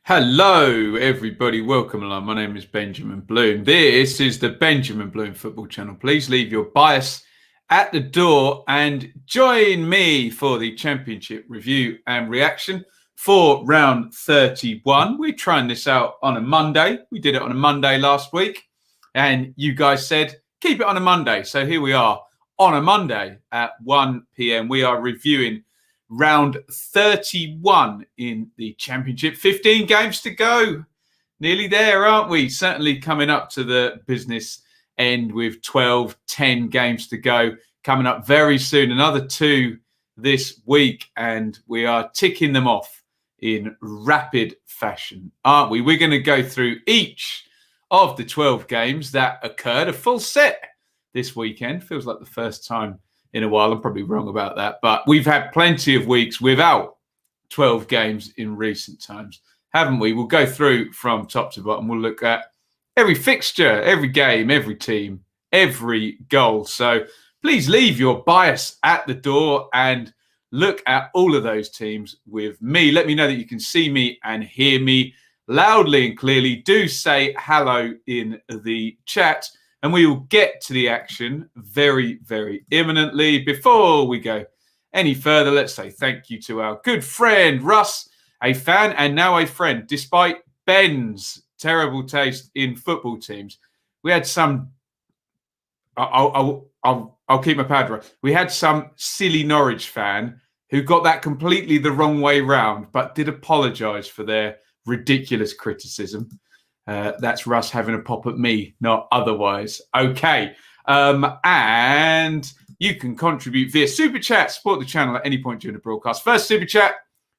Hello, everybody. Welcome along. My name is Benjamin Bloom. This is the Benjamin Bloom Football Channel. Please leave your bias at the door and join me for the Championship review and reaction for round 31. We're trying this out on a Monday. We did it on a Monday last week, and you guys said, keep it on a Monday. So here we are on a Monday at 1 p.m. We are reviewing round 31 in the Championship. 15 games to go. Nearly there, aren't we? Certainly coming up to the business end with 10 games to go. Coming up very soon. Another 2 this week. And we are ticking them off in rapid fashion, aren't we? We're going to go through each of the 12 games that occurred. A full set this weekend. Feels like the first time in a while. I'm probably wrong about that, but we've had plenty of weeks without 12 games in recent times, haven't we? We'll go through from top to bottom. We'll look at every fixture, every game, every team, every goal. So please leave your bias at the door and look at all of those teams with me. Let me know that you can see me and hear me loudly and clearly. Do say hello in the chat. And we will get to the action very, very imminently. Before we go any further, let's say thank you to our good friend, Russ, a fan and now a friend. Despite Ben's terrible taste in football teams, we had some... I'll keep my powder dry. We had some silly Norwich fan who got that completely the wrong way round, but did apologise for their ridiculous criticism. That's Russ having a pop at me, not otherwise. Okay. And you can contribute via Super Chat, support the channel at any point during the broadcast. First Super Chat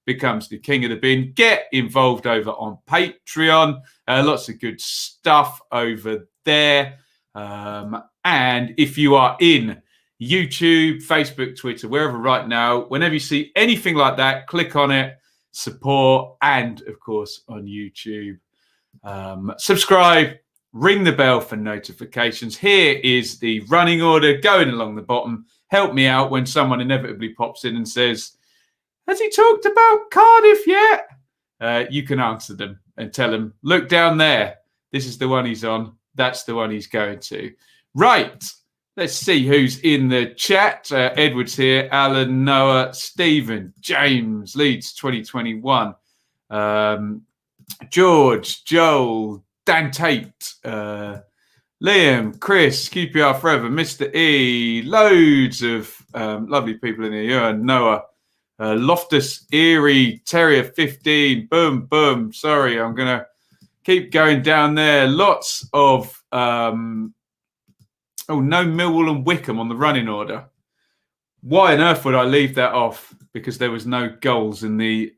becomes the king of the bin. Get involved over on Patreon. Lots of good stuff over there. And if you are in YouTube, Facebook, Twitter, wherever right now, whenever you see anything like that, click on it, support, and of course on YouTube. Subscribe, ring the bell for notifications. Here is the running order going along the bottom. Help me out when someone inevitably pops in and says, has he talked about Cardiff yet? You can answer them and tell them, look down there. This is the one he's on. That's the one he's going to. Right. Let's see who's in the chat. Edward's here. Alan, Noah, Stephen, James, Leeds 2021. George, Joel, Dan Tate, Liam, Chris, QPR Forever, Mr. E, loads of lovely people in here. Noah, Loftus, Erie, Terrier 15, boom, boom. Sorry, I'm going to keep going down there. Lots of, no Millwall and Wickham on the running order. Why on earth would I leave that off? Because there was no goals in the...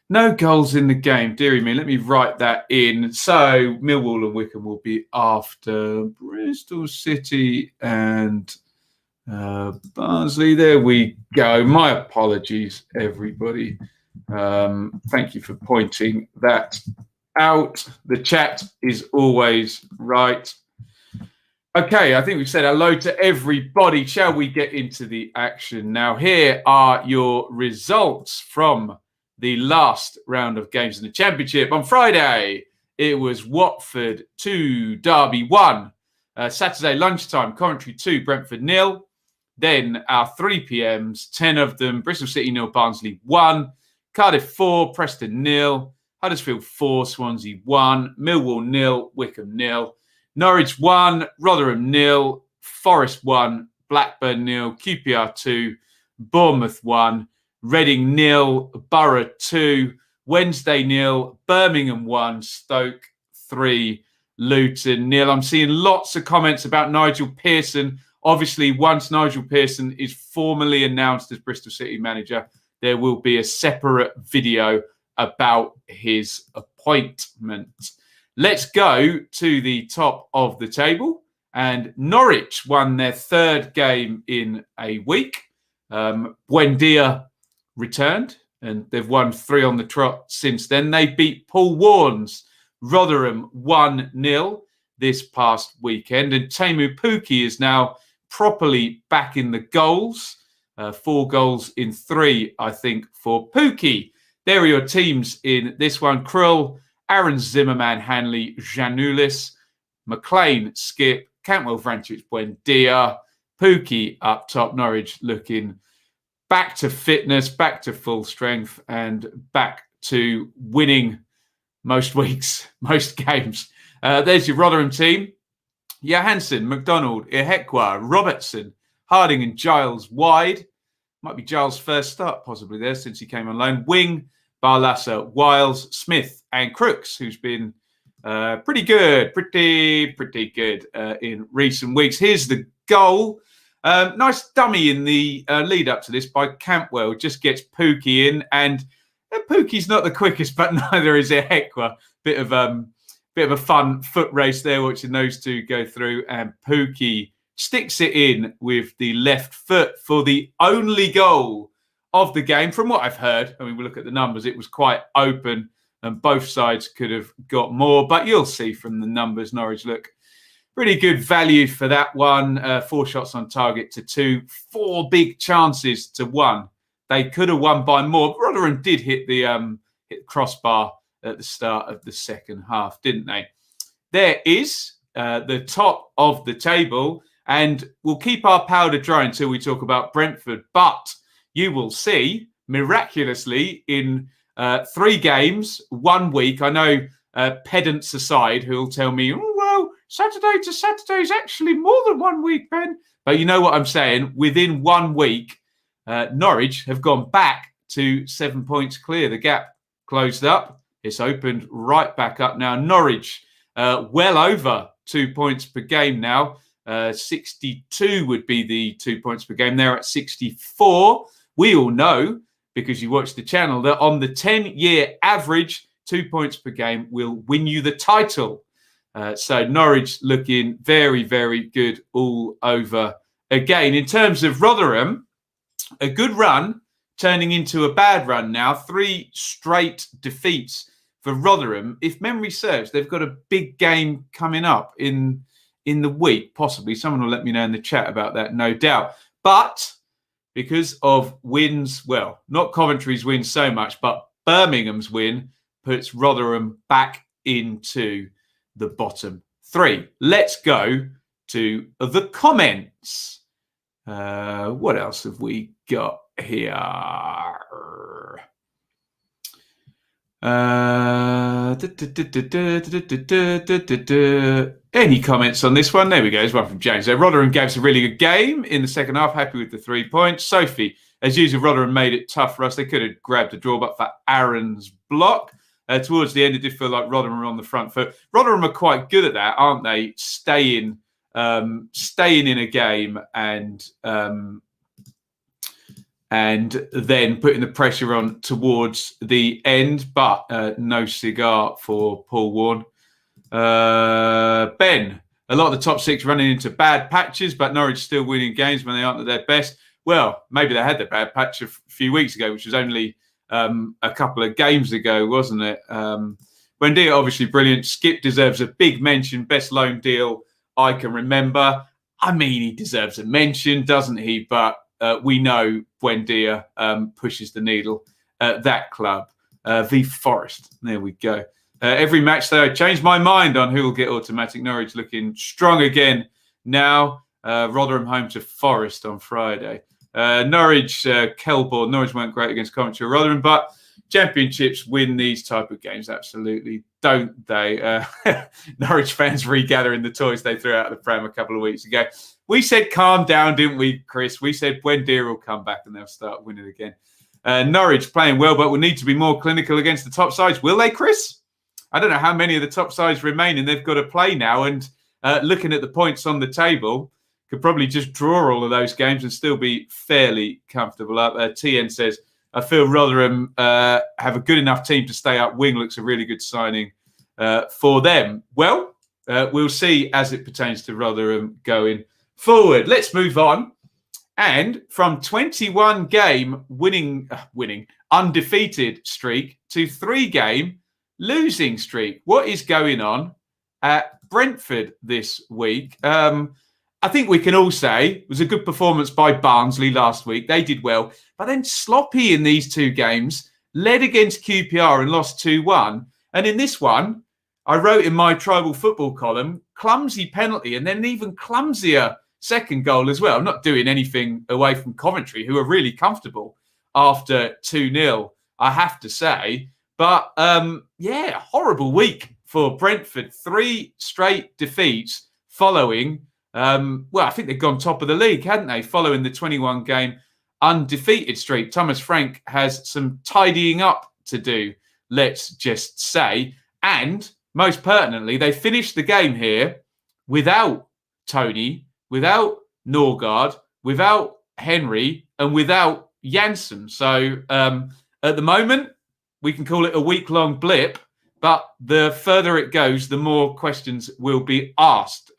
No goals in the game, dearie me. Let me write that in. So Millwall and Wickham will be after Bristol City and Barnsley. There we go. My apologies, everybody. Thank you for pointing that out. The chat is always right. Okay, I think we've said hello to everybody. Shall we get into the action now? Here are your results from the last round of games in the Championship. On Friday, it was Watford 2, Derby 1. Saturday lunchtime, Coventry 2, Brentford 0. Then our 3 PMs, 10 of them, Bristol City 0, Barnsley 1. Cardiff 4, Preston 0. Huddersfield 4, Swansea 1. Millwall 0, Wickham 0. Norwich 1, Rotherham 0. Forest 1, Blackburn 0. QPR 2, Bournemouth 1. Reading 0, Borough 2, Wednesday 0, Birmingham 1, Stoke 3, Luton 0. I'm seeing lots of comments about Nigel Pearson. Obviously, once Nigel Pearson is formally announced as Bristol City manager, there will be a separate video about his appointment. Let's go to the top of the table. And Norwich won their 3rd game in a week. Buendia returned, and they've won 3 on the trot since then. They beat Paul Warren's Rotherham 1-0 this past weekend, and Teemu Pukki is now properly back in the goals. 4 goals in 3, I think, for Pukki. There are your teams in this one. Krull, Aaron Zimmerman, Hanley, Janulis, McLean, Skip, Cantwell, Vrancic, Buendia, Pookie up top. Norwich looking back to fitness, back to full strength, and back to winning most weeks, most games. There's your Rotherham team. Johansson, McDonald, Ihekwa, Robertson, Harding and Giles wide. Might be Giles' first start possibly there since he came on loan. Wing, Barlassa, Wiles, Smith and Crooks, who's been pretty good in recent weeks. Here's the goal. Nice dummy in the lead up to this by Cantwell. Just gets Pookie in, and Pookie's not the quickest, but neither is Ihekwa. Bit of a fun foot race there, watching those two go through, and Pookie sticks it in with the left foot for the only goal of the game. From what I've heard, I mean, we look at the numbers, it was quite open and both sides could have got more, but you'll see from the numbers, Norwich look pretty good value for that one. 4 shots on target to 2, 4 big chances to 1. They could have won by more. Rotherham did hit the crossbar at the start of the second half, didn't they? There is the top of the table, and we'll keep our powder dry until we talk about Brentford. But you will see, miraculously, in 3 games, 1 week, I know pedants aside who will tell me, oh, well, Saturday to Saturday is actually more than 1 week, Ben. But you know what I'm saying? Within 1 week, Norwich have gone back to 7 points clear. The gap closed up. It's opened right back up now. Norwich, well over 2 points per game now. 62 would be the 2 points per game. They're at 64. We all know, because you watch the channel, that on the 10-year average, 2 points per game will win you the title. So Norwich looking very, very good all over again. In terms of Rotherham, a good run turning into a bad run now. 3 straight defeats for Rotherham. If memory serves, they've got a big game coming up in the week, possibly. Someone will let me know in the chat about that, no doubt. But because of wins, well, not Coventry's win so much, but Birmingham's win puts Rotherham back into the bottom 3. Let's go to the comments. What else have we got here? Any comments on this one? There we go. There's one from James. Rotherham gave us a really good game in the second half. Happy with the 3 points. Sophie, as usual, Rotherham made it tough for us. They could have grabbed a draw, but for Aaron's block. Towards the end, it did feel like Rotherham were on the front foot. Rotherham are quite good at that, aren't they? Staying in a game and then putting the pressure on towards the end, but no cigar for Paul Vaughan. Ben, a lot of the top 6 running into bad patches, but Norwich still winning games when they aren't at their best. Well, maybe they had their bad patch a few weeks ago, which was only a couple of games ago, wasn't it? Buendia, obviously brilliant. Skip deserves a big mention. Best loan deal I can remember. I mean, he deserves a mention, doesn't he? But we know Buendia pushes the needle at that club. V Forest. There we go. Every match, though, I changed my mind on who will get automatic. Norwich looking strong again now. Rotherham home to Forest on Friday. Norwich, Kelborn. Norwich weren't great against Coventry or Rotherham, but championships win these type of games, absolutely, don't they? Norwich fans regathering the toys they threw out of the pram a couple of weeks ago. We said calm down, didn't we, Chris? We said Buendia will come back and they'll start winning again. Norwich playing well, but will need to be more clinical against the top sides. Will they, Chris? I don't know how many of the top sides remain, and they've got to play now. And looking at the points on the table, could probably just draw all of those games and still be fairly comfortable up. TN says, I feel Rotherham have a good enough team to stay up. Wing looks a really good signing for them. Well, we'll see as it pertains to Rotherham going forward. Let's move on. And from 21-game winning undefeated streak to 3-game losing streak. What is going on at Brentford this week? I think we can all say it was a good performance by Barnsley last week. They did well, but then sloppy in these 2 games led against QPR and lost 2-1. And in this one, I wrote in my tribal football column, clumsy penalty, and then an even clumsier second goal as well. I'm not doing anything away from Coventry, who are really comfortable after 2-0, I have to say. But horrible week for Brentford. 3 straight defeats following, I think they've gone top of the league, hadn't they? Following the 21-game undefeated streak. Thomas Frank has some tidying up to do, let's just say. And most pertinently, they finished the game here without Tony, without Norgard, without Henry, and without Janssen. So at the moment, we can call it a week-long blip, but the further it goes, the more questions will be asked,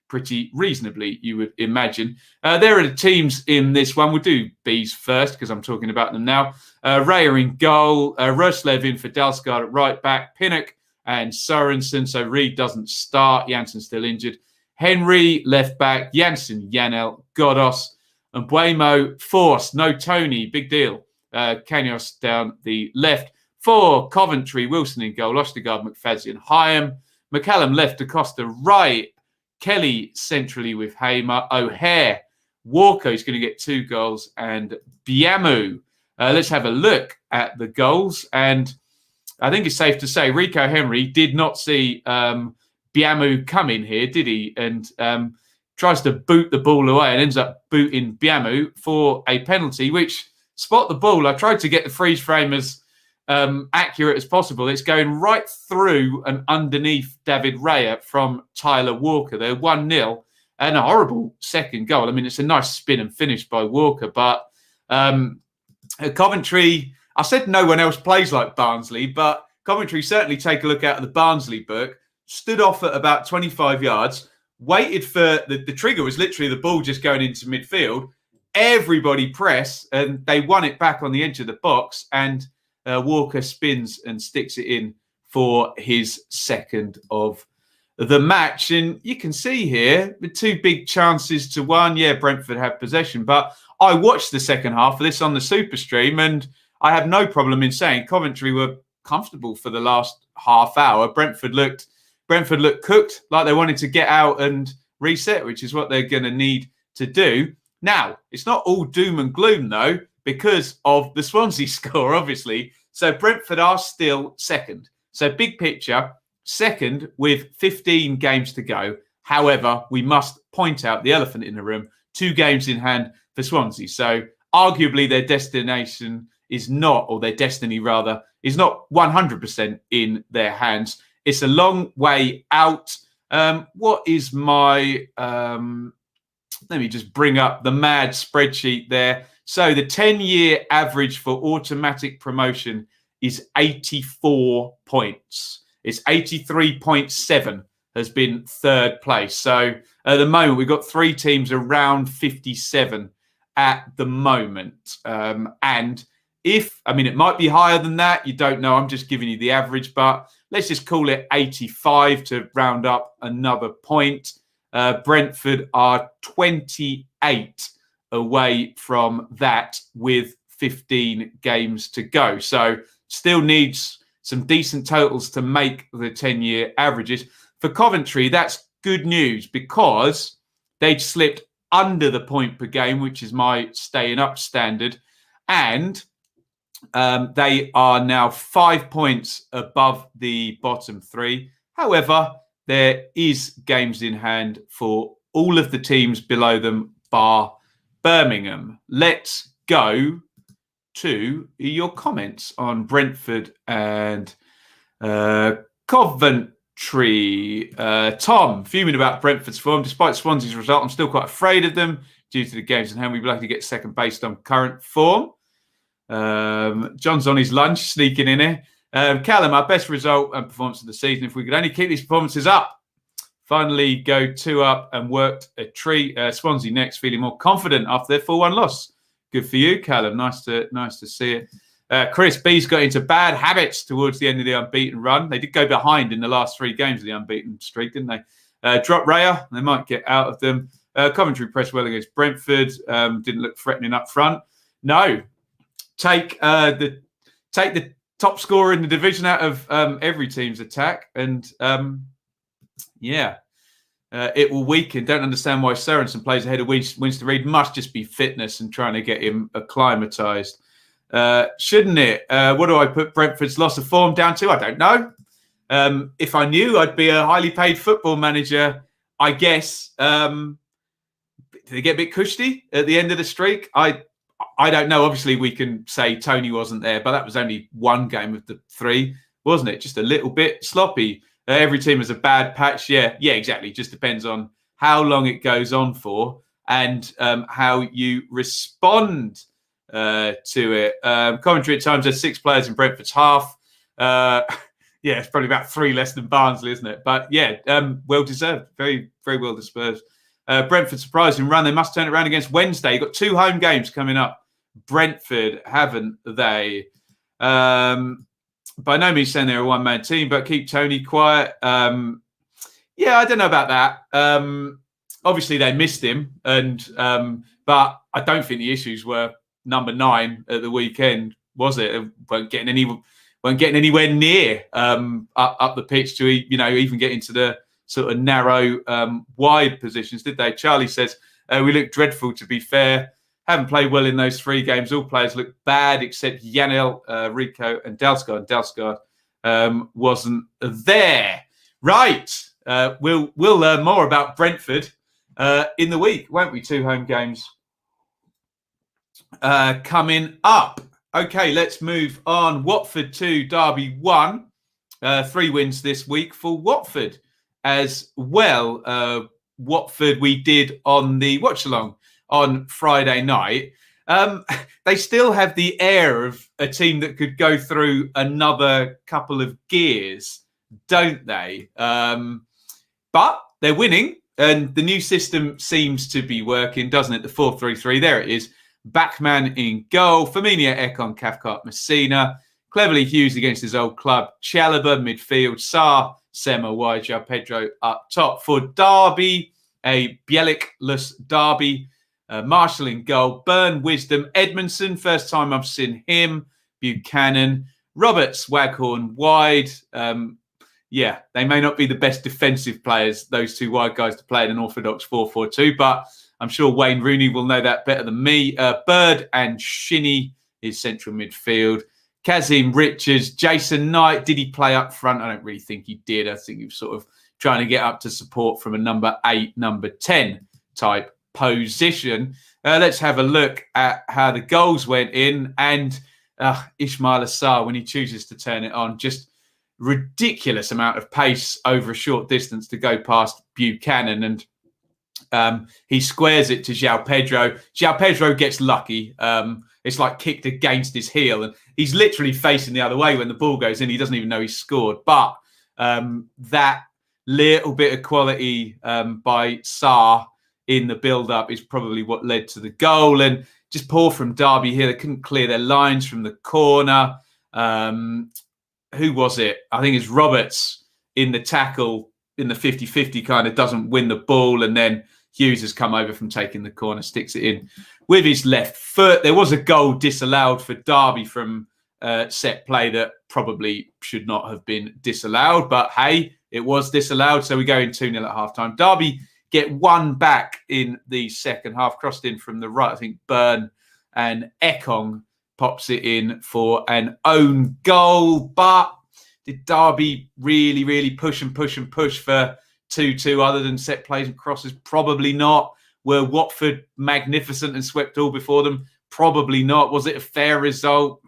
pretty reasonably, you would imagine. There are the teams in this one. We'll do B's first because I'm talking about them now. Raya in goal, Roslev in for Dalsgaard at right back, Pinnock and Sorensen. So Reeve doesn't start. Janssen's still injured. Henry, left back. Janssen, Janel, Godos, and Buemo, Force. No Tony, big deal. Kanyos down the left. For Coventry, Wilson in goal, Ostergaard, McFadzean, and Hyam. McCallum left, Acosta right. Kelly centrally with Hamer. O'Hare. Walker is going to get 2 goals. And Biamu. Let's have a look at the goals. And I think it's safe to say Rico Henry did not see Biamu come in here, did he? And tries to boot the ball away and ends up booting Biamu for a penalty, which, spot the ball, I tried to get the freeze frame as accurate as possible. It's going right through and underneath David Raya from Tyler Walker. They're 1-0 and a horrible second goal. I mean, it's a nice spin and finish by Walker, but Coventry, I said no one else plays like Barnsley, but Coventry certainly take a look out of the Barnsley book, stood off at about 25 yards, waited for the trigger was literally the ball just going into midfield. Everybody press and they won it back on the edge of the box, and Walker spins and sticks it in for his second of the match. And you can see here the 2 big chances to 1. Yeah, Brentford had possession, but I watched the second half of this on the Super Stream, and I have no problem in saying Coventry were comfortable for the last half hour. Brentford looked cooked, like they wanted to get out and reset, which is what they're going to need to do. Now, it's not all doom and gloom, though, because of the Swansea score, obviously. So Brentford are still second. So big picture, second with 15 games to go. However, we must point out the elephant in the room, 2 games in hand for Swansea. So arguably their destination is not, or their destiny rather, is not 100% in their hands. It's a long way out. What is my... let me just bring up the mad spreadsheet there. So the 10-year average for automatic promotion is 84 points. It's 83.7 has been third place. So at the moment, we've got 3 teams around 57 at the moment. And it might be higher than that. You don't know. I'm just giving you the average, but let's just call it 85 to round up another point. Brentford are 28 away from that with 15 games to go. So still needs some decent totals to make the 10-year averages. For Coventry, that's good news because they'd slipped under the point per game, which is my staying up standard. And they are now 5 points above the bottom 3. However, there is games in hand for all of the teams below them, bar Birmingham. Let's go to your comments on Brentford and Coventry. Tom, fuming about Brentford's form. Despite Swansea's result, I'm still quite afraid of them due to the games in hand. We'd like to get second based on current form. John's on his lunch, sneaking in here. Callum, our best result and performance of the season. If we could only keep these performances up, finally go 2 up and worked a treat. Swansea next, feeling more confident after their 4-1 loss. Good for you, Callum. Nice to see it. Chris B's got into bad habits towards the end of the unbeaten run. They did go behind in the last 3 games of the unbeaten streak, didn't they? Drop Raya, they might get out of them. Coventry pressed well against Brentford. Didn't look threatening up front. No. Take take the top scorer in the division out of every team's attack, and it will weaken. Don't understand why Sorensen plays ahead of Winston Reid. Must just be fitness and trying to get him acclimatised. Shouldn't it? What do I put Brentford's loss of form down to? I don't know. If I knew, I'd be a highly paid football manager, I guess. Did they get a bit cushy at the end of the streak? I don't know. Obviously, we can say Tony wasn't there, but that was only one game of the 3, wasn't it? Just a little bit sloppy. Every team has a bad patch. Yeah, exactly. Just depends on how long it goes on for and how you respond to it. Commentary at times has 6 players in Brentford's half. It's probably about 3 less than Barnsley, isn't it? But well deserved. Very, very well deserved. Brentford surprising run. They must turn it around against Wednesday. You've got 2 home games coming up. Brentford, haven't they? By no means saying they're a one-man team, but keep Tony quiet. I don't know about that. Obviously, they missed him, but I don't think the issues were number 9 at the weekend, was it? They weren't getting anywhere near up the pitch to even get into the sort of narrow wide positions, did they? Charlie says we look dreadful. To be fair, haven't played well in those 3 games. All players look bad except Yanel, Rico, and Dalsgaard. Dalsgaard wasn't there. Right. We'll learn more about Brentford in the week, won't we? 2 home games coming up. Okay, let's move on. Watford 2, Derby 1. 3 wins this week for Watford as well. Watford we did on the watch-along on Friday night. They still have the air of a team that could go through another couple of gears, don't they? But they're winning, and the new system seems to be working, doesn't it? The 4-3-3, there it is. Backman in goal. Firmino, Ekong, Cathcart, Messina. Cleverly Hughes against his old club. Chalobah, midfield. Sarr, Sema, wide. Pedro up top. For Derby, a Bielik-less Derby. Marshall in goal. Burn, Wisdom. Edmondson, first time I've seen him. Buchanan. Roberts, Waghorn, wide. They may not be the best defensive players, those 2 wide guys, to play in an orthodox 4-4-2, but I'm sure Wayne Rooney will know that better than me. Bird and Shinnie is central midfield. Kazim Richards, Jason Knight. Did he play up front? I don't really think he did. I think he was sort of trying to get up to support from a number 8, number 10 type position. Let's have a look at how the goals went in. And Ismail Assar, when he chooses to turn it on, just ridiculous amount of pace over a short distance to go past Buchanan. And he squares it to João Pedro. João Pedro gets lucky. It's like kicked against his heel. And he's literally facing the other way when the ball goes in. He doesn't even know he's scored. But that little bit of quality by Sarr in the build-up is probably what led to the goal. And just poor from Derby here. They couldn't clear their lines from the corner. Who was it? I think it's Roberts in the tackle in the 50-50 kind of doesn't win the ball. And then Hughes has come over from taking the corner, sticks it in with his left foot. There was a goal disallowed for Derby from set play that probably should not have been disallowed. But hey, it was disallowed. So we go in 2-0 at halftime. Derby get 1 back in the second half, crossed in from the right. I think Burn and Ekong pops it in for an own goal. But did Derby really push for 2-2 other than set plays and crosses? Probably not. Were Watford magnificent and swept all before them? Probably not. Was it a fair result?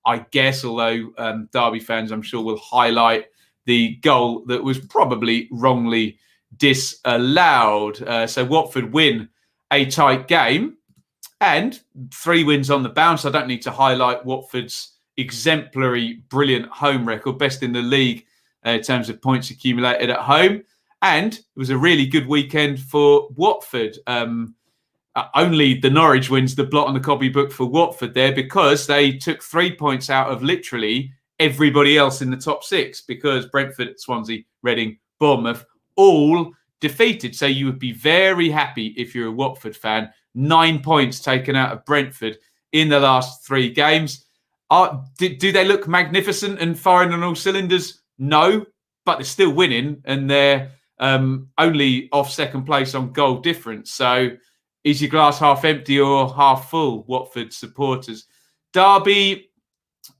I guess, although Derby fans, I'm sure, will highlight the goal that was probably wrongly disallowed. So Watford win a tight game and 3 wins on the bounce. I don't need to highlight Watford's exemplary, brilliant home record, best in the league in terms of points accumulated at home. And it was a really good weekend for Watford. Only the Norwich wins the blot on the copybook for Watford there, because they took 3 points out of literally everybody else in the top 6, because Brentford, Swansea, Reading, Bournemouth all defeated. So you would be very happy if you're a Watford fan. 9 points taken out of Brentford in the last 3 games. Do they look magnificent and firing on all cylinders? No, but they're still winning, and they're only off second place on goal difference. So is your glass half empty or half full, Watford supporters? Derby,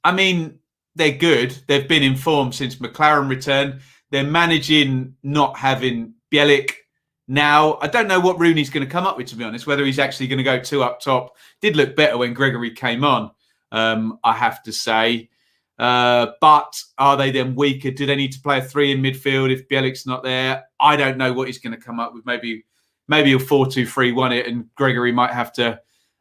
I mean, they're good. They've been in form since McLaren returned. They're managing not having Bielik now. I don't know what Rooney's going to come up with, to be honest, whether he's actually going to go 2 up top. Did look better when Gregory came on, I have to say. But are they then weaker? Do they need to play a 3 in midfield if Bielik's not there? I don't know what he's going to come up with. Maybe he'll 4-2-3-1 it, and Gregory might have to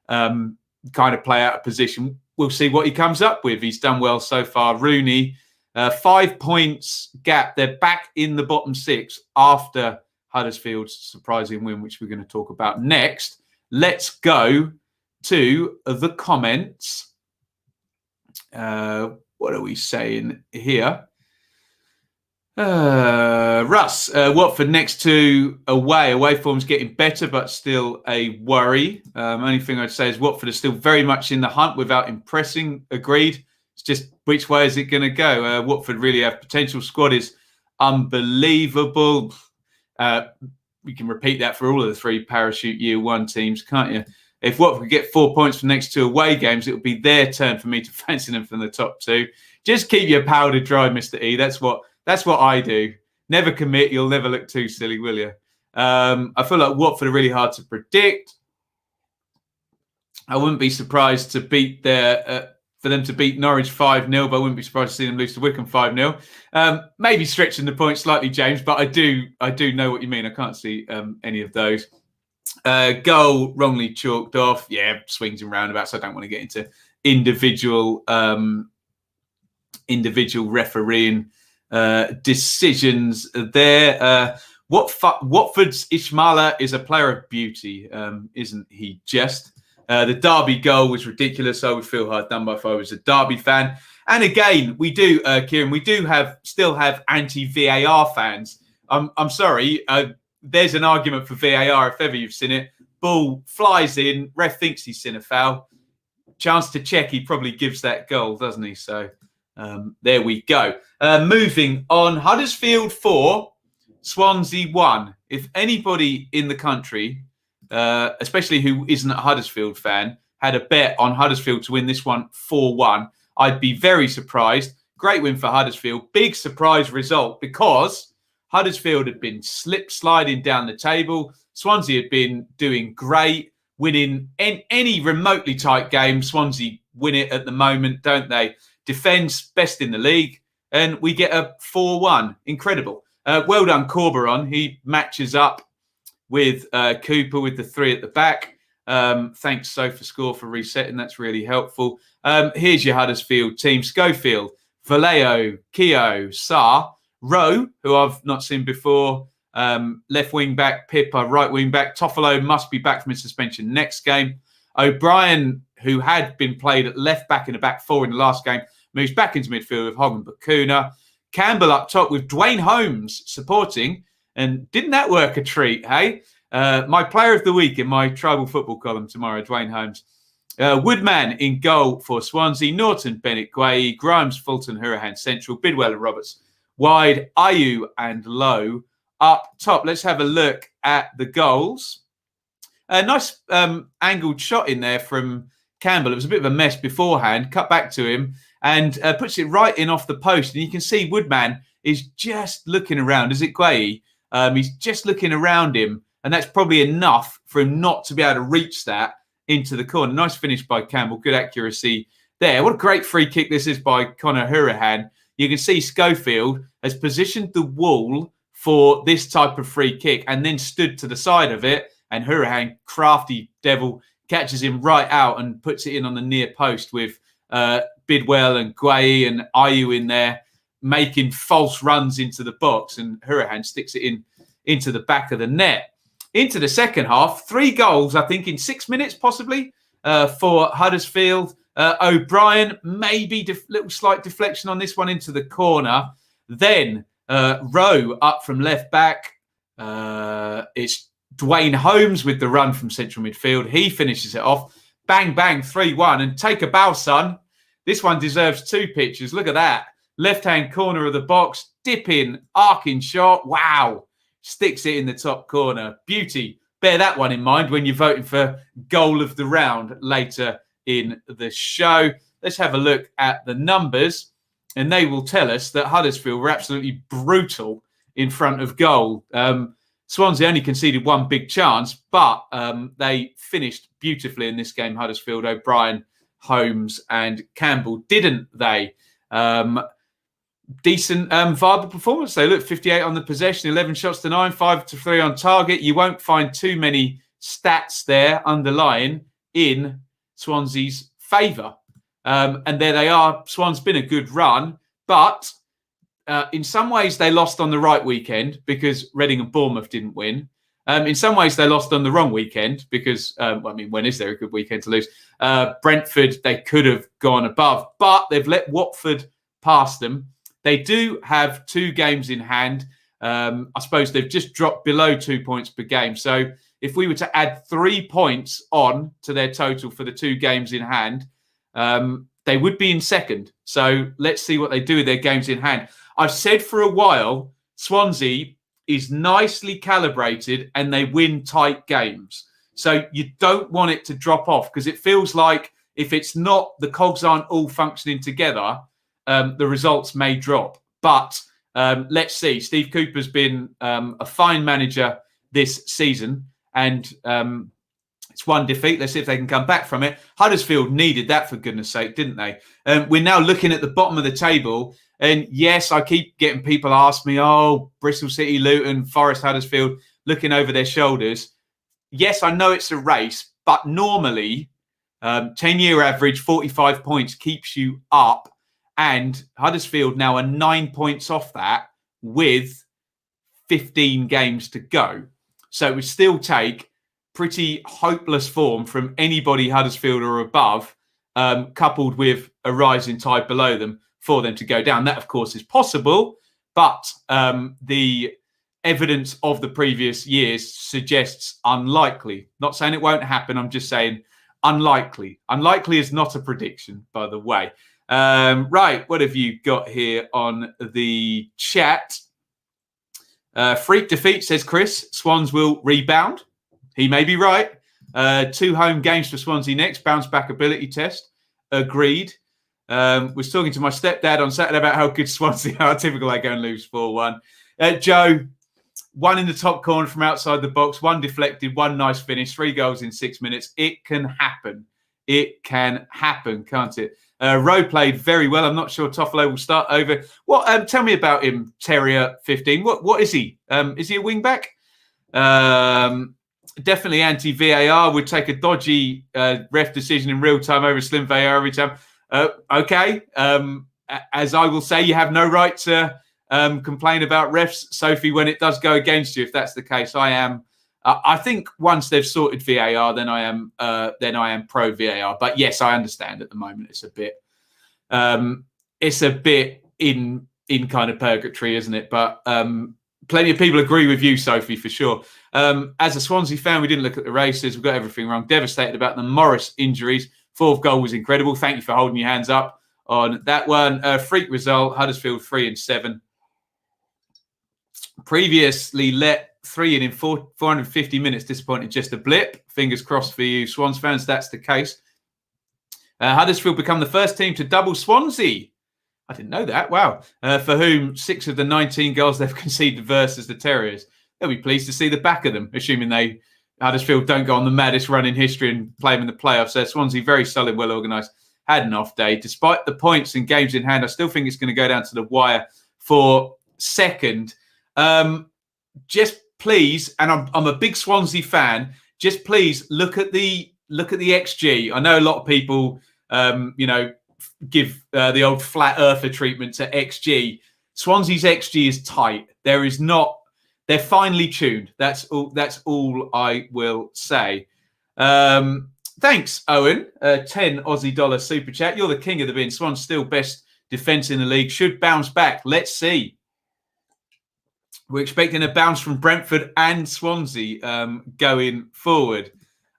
kind of play out of position. We'll see what he comes up with. He's done well so far. Rooney, 5 points gap. They're back in the bottom 6 after Huddersfield's surprising win, which we're going to talk about next. Let's go to the comments. What are we saying here? Russ, Watford next to away. Away form's getting better, but still a worry. Only thing I'd say is Watford are still very much in the hunt without impressing. Agreed. It's just which way is it going to go? Watford really have potential. Squad is unbelievable. You can repeat that for all of the 3 parachute year 1 teams, can't you? If Watford could get 4 points from next 2 away games, it would be their turn for me to fancy them from the top 2. Just keep your powder dry, Mr. E. That's what I do. Never commit. You'll never look too silly, will you? I feel like Watford are really hard to predict. I wouldn't be surprised to beat for them to beat Norwich 5-0, but I wouldn't be surprised to see them lose to Wycombe 5-0. Maybe stretching the point slightly, James, but I do know what you mean. I can't see any of those. Goal wrongly chalked off. Yeah, swings and roundabouts. I don't want to get into individual refereeing decisions there. Watford's Ismaila is a player of beauty, isn't he just? The Derby goal was ridiculous. I would feel hard done by if I was a Derby fan. And again, we do, Kieran, we do still have anti-VAR fans. I'm sorry. There's an argument for VAR if ever you've seen it. Ball flies in, ref thinks he's seen a foul. Chance to check, he probably gives that goal, doesn't he? So there we go. Moving on, Huddersfield 4, Swansea 1. If anybody in the country, especially who isn't a Huddersfield fan, had a bet on Huddersfield to win this one 4-1, I'd be very surprised. Great win for Huddersfield. Big surprise result because Huddersfield had been sliding down the table. Swansea had been doing great, winning any remotely tight game. Swansea win it at the moment, don't they? Defence best in the league, and we get a 4-1. Incredible. Well done, Corberon. He matches up with Cooper with the 3 at the back. Thanks, SofaScore, for resetting. That's really helpful. Here's your Huddersfield team. Schofield, Vallejo, Keogh, Sarr, Rowe, who I've not seen before, left wing back, Pippa, right wing back. Toffolo must be back from his suspension next game. O'Brien, who had been played at left back in the back 4 in the last game, moves back into midfield with Hogg and Bakuna. Campbell up top with Dwayne Holmes supporting. And didn't that work a treat, hey? My player of the week in my tribal football column tomorrow, Dwayne Holmes. Woodman in goal for Swansea. Norton, Bennett, Guay, Grimes, Fulton, Hurahan, Central, Bidwell and Roberts. Wide, Ayew and Lowe up top. Let's have a look at the goals. A nice angled shot in there from Campbell. It was a bit of a mess beforehand. Cut back to him and puts it right in off the post. And you can see Woodman is just looking around. Is it Guay? He's just looking around him. And that's probably enough for him not to be able to reach that into the corner. Nice finish by Campbell. Good accuracy there. What a great free kick this is by Conor Hurahan. You can see Schofield has positioned the wall for this type of free kick and then stood to the side of it. And Hurahan, crafty devil, catches him right out and puts it in on the near post with Bidwell and Guay and Ayew in there, making false runs into the box. And Hurahan sticks it into the back of the net. Into the second half, 3 goals, I think, in 6 minutes, possibly, for Huddersfield. O'Brien, maybe little slight deflection on this one into the corner. Then Rowe up from left back. It's Dwayne Holmes with the run from central midfield. He finishes it off. Bang, bang, 3-1. And take a bow, son. This one deserves 2 pictures. Look at that. Left-hand corner of the box, dipping, arcing shot. Wow. Sticks it in the top corner. Beauty. Bear that one in mind when you're voting for goal of the round later in the show. Let's have a look at the numbers, and they will tell us that Huddersfield were absolutely brutal in front of goal. Swansea only conceded 1 big chance, but they finished beautifully in this game, Huddersfield. O'Brien, Holmes and Campbell, didn't they? Decent, viable performance. They looked 58 on the possession, 11 shots to 9, 5 to 3 on target. You won't find too many stats there underlying in Swansea's favour. And there they are. Swan's been a good run, but in some ways they lost on the right weekend because Reading and Bournemouth didn't win. In some ways they lost on the wrong weekend because, when is there a good weekend to lose? Brentford, they could have gone above, but they've let Watford past them. They do have 2 games in hand. I suppose they've just dropped below 2 points per game. So if we were to add 3 points on to their total for the 2 games in hand, they would be in second. So let's see what they do with their games in hand. I've said for a while, Swansea is nicely calibrated and they win tight games. So you don't want it to drop off because it feels like if it's not, the cogs aren't all functioning together, the results may drop. But let's see. Steve Cooper's been a fine manager this season, and it's 1 defeat. Let's see if they can come back from it. Huddersfield needed that, for goodness sake, didn't they? We're now looking at the bottom of the table. And yes, I keep getting people ask me, Bristol City, Luton, Forest, Huddersfield, looking over their shoulders. Yes, I know it's a race, but normally 10-year average, 45 points keeps you up. And Huddersfield now are 9 points off that with 15 games to go. So it would still take pretty hopeless form from anybody Huddersfield or above, coupled with a rising tide below them, for them to go down. That, of course, is possible, but the evidence of the previous years suggests unlikely. Not saying it won't happen, I'm just saying unlikely. Unlikely is not a prediction, by the way. Right, what have you got here on the chat? Freak defeat, says Chris. Swans will rebound. He may be right. 2 home games for Swansea next. Bounce back ability test. Agreed. Was talking to my stepdad on Saturday about how good Swansea are. Typical, they go and lose 4-1. Joe, 1 in the top corner from outside the box, 1 deflected, 1 nice finish, 3 goals in 6 minutes. It can happen. It can happen, can't it? Rowe played very well. I'm not sure Toffolo will start over. What? Tell me about him, Terrier 15. What is he? Is he a wing back? Definitely anti-VAR. Would take a dodgy ref decision in real time over slim VAR every time. Okay. As I will say, you have no right to complain about refs, Sophie, when it does go against you. If that's the case, I am. I think once they've sorted VAR, then I am pro VAR. But yes, I understand at the moment it's a bit in kind of purgatory, isn't it? But plenty of people agree with you, Sophie, for sure. As a Swansea fan, we didn't look at the races. We got everything wrong. Devastated about the Morris injuries. 4th goal was incredible. Thank you for holding your hands up on that one. Freak result, Huddersfield 3-7. Previously let 3 in 450 minutes. Disappointed, just a blip. Fingers crossed for you, Swans fans. That's the case. Huddersfield become the first team to double Swansea. I didn't know that. Wow. For whom 6 of the 19 goals they've conceded versus the Terriers. They'll be pleased to see the back of them, assuming Huddersfield don't go on the maddest run in history and play them in the playoffs. Swansea, very solid, well organised, had an off day. Despite the points and games in hand, I still think it's going to go down to the wire for second. Just please, and I'm a big Swansea fan, just please look at the XG. I know a lot of people, give the old flat earther treatment to XG. Swansea's XG is tight. They're finely tuned. That's all I will say. Thanks, Owen. 10 Aussie dollar super chat. You're the king of the bin. Swans still best defence in the league. Should bounce back. Let's see. We're expecting a bounce from Brentford and Swansea going forward.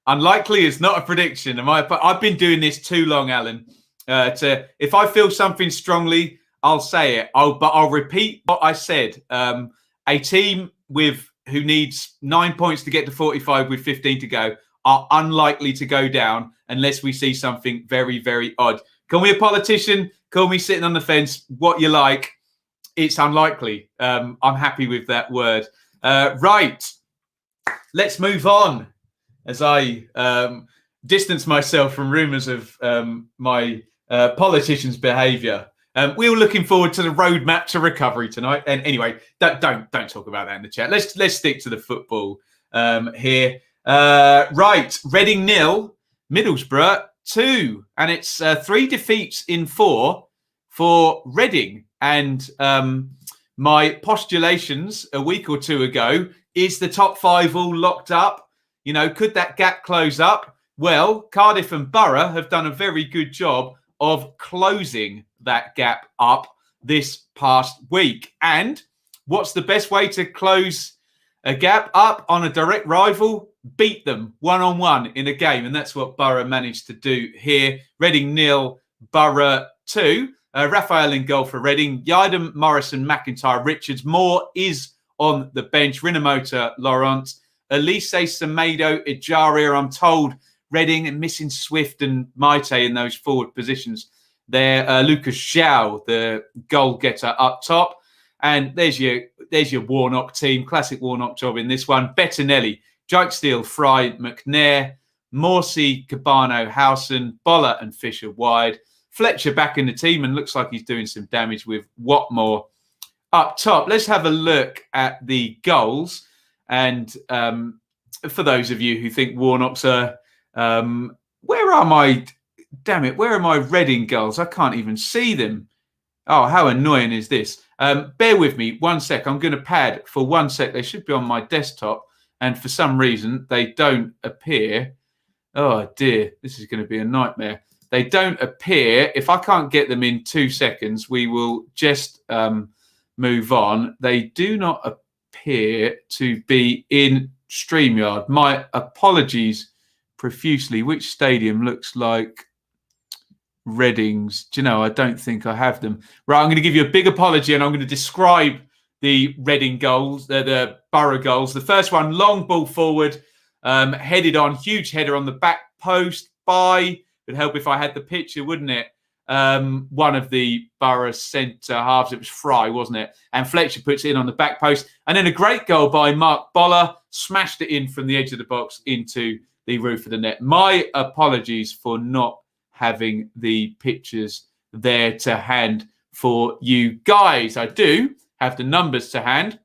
Unlikely is not a prediction. I've been doing this too long, Alan. If I feel something strongly, I'll say it. But I'll repeat what I said. A team who needs 9 points to get to 45 with 15 to go are unlikely to go down unless we see something very, very odd. Call me a politician, call me sitting on the fence, what you like. It's unlikely. I'm happy with that word. Right. Let's move on as I distance myself from rumours of my politicians' behaviour. We were looking forward to the roadmap to recovery tonight. And anyway, don't talk about that in the chat. Let's stick to the football here. Right, Reading 0, Middlesbrough 2, and it's 3 defeats in 4 for Reading. And my postulations a week or two ago, is the top 5 all locked up? You know, could that gap close up? Well, Cardiff and Borough have done a very good job of closing that gap up this past week. And what's the best way to close a gap up on a direct rival? Beat them 1-on-1 in a game. And that's what Borough managed to do here. Reading 0, Borough 2. Raphael in goal for Reading. Yidam, Morrison, McIntyre, Richards. Moore is on the bench. Rinamota, Laurent. Elise, Semedo, Ejaria. I'm told Reading and missing Swift and Maite in those forward positions there. Lucas Zhao, the goal getter up top. And there's your Warnock team. Classic Warnock job in this one. Bettinelli, Jake Steele, Fry, McNair, Morsey, Cabano, Howson, Boller and Fisher wide. Fletcher back in the team and looks like he's doing some damage with Watmore up top. Let's have a look at the goals. And for those of you who think Warnock's where are my... Damn it, where are my Reading goals? I can't even see them. Oh, how annoying is this? Bear with me 1 sec. I'm going to pad for 1 sec. They should be on my desktop. And for some reason, they don't appear. Oh, dear. This is going to be a nightmare. They don't appear. If I can't get them in 2 seconds, we will just move on. They do not appear to be in StreamYard. My apologies profusely. Which stadium looks like Reading's? Do you know, I don't think I have them. Right, I'm going to give you a big apology and I'm going to describe the Reading goals, the Borough goals. The first one, long ball forward, headed on, huge header on the back post by, it'd help if I had the picture, wouldn't it? One of the Borough centre halves, it was Fry, wasn't it? And Fletcher puts it in on the back post. And then a great goal by Mark Boller, smashed it in from the edge of the box into the roof of the net. My apologies for not having the pictures there to hand for you guys. I do have the numbers to hand.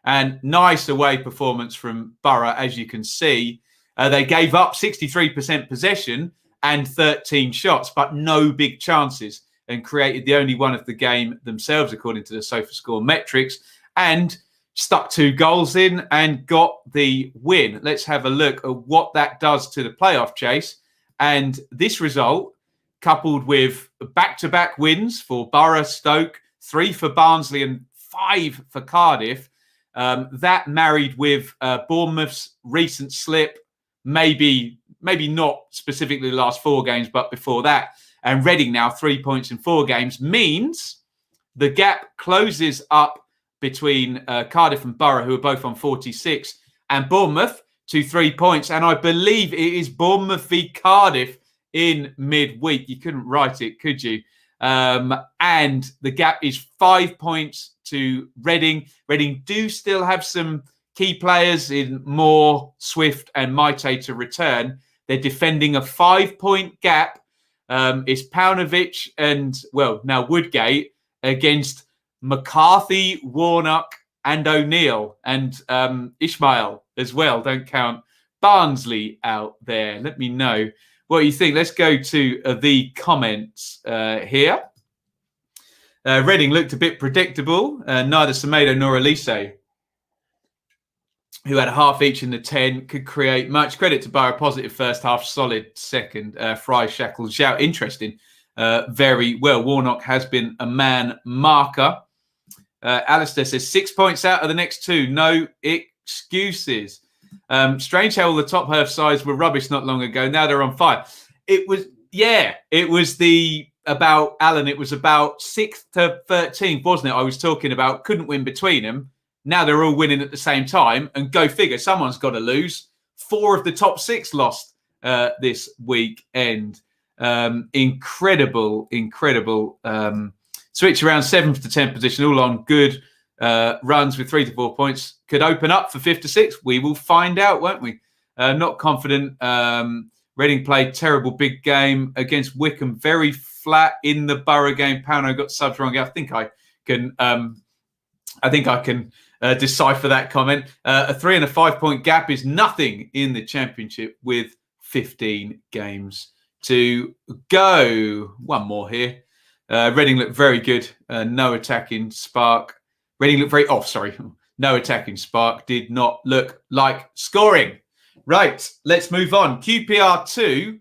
And nice away performance from Borough, as you can see. They gave up 63% possession and 13 shots, but no big chances, and created the only one of the game themselves, according to the SofaScore metrics, and stuck 2 goals in and got the win. Let's have a look at what that does to the playoff chase. And this result, coupled with back-to-back wins for Borough, Stoke, 3 for Barnsley and 5 for Cardiff, that married with Bournemouth's recent slip, maybe not specifically the last 4 games, but before that, and Reading now 3 points in 4 games, means the gap closes up between Cardiff and Borough, who are both on 46, and Bournemouth to 3 points. And I believe it is Bournemouth v Cardiff in midweek. You couldn't write it, could you? And the gap is 5 points to Reading. Reading do still have some key players in Moore, Swift and Maite to return. They're defending a 5-point gap. It's Paunovic and, well, now Woodgate against McCarthy, Warnock and O'Neill and Ishmael as well. Don't count Barnsley out there. Let me know what you think. Let's go to the comments here. Reading looked a bit predictable. Neither Semedo nor Elise, who had a half each in the 10, could create much. Credit to Borough, positive first half, solid second. Fry, Shackles, Shout, interesting. Very well. Warnock has been a man marker. Alistair says 6 points out of the next 2. No excuses. Strange how all the top half sides were rubbish not long ago. Now they're on fire. It was, Yeah, it was about Alan. It was about 6th to 13th, wasn't it? I was talking about couldn't win between them. Now they're all winning at the same time, and go figure, someone's got to lose. 4 of the top 6 lost this weekend. Incredible switch around 7th to 10th position, all on good runs with 3 to 4 points. Could open up for 5th to 6th. We will find out, won't we? Not confident. Reading played terrible big game against Wycombe. Very flat in the Borough game. Pauno got subs wrong. I think I can decipher that comment. A 3 and a 5 point gap is nothing in the Championship with 15 games to go. One more here. Reading looked very good. No attacking spark. Reading looked very no attacking spark. Did not look like scoring. Right, let's move on. QPR 2,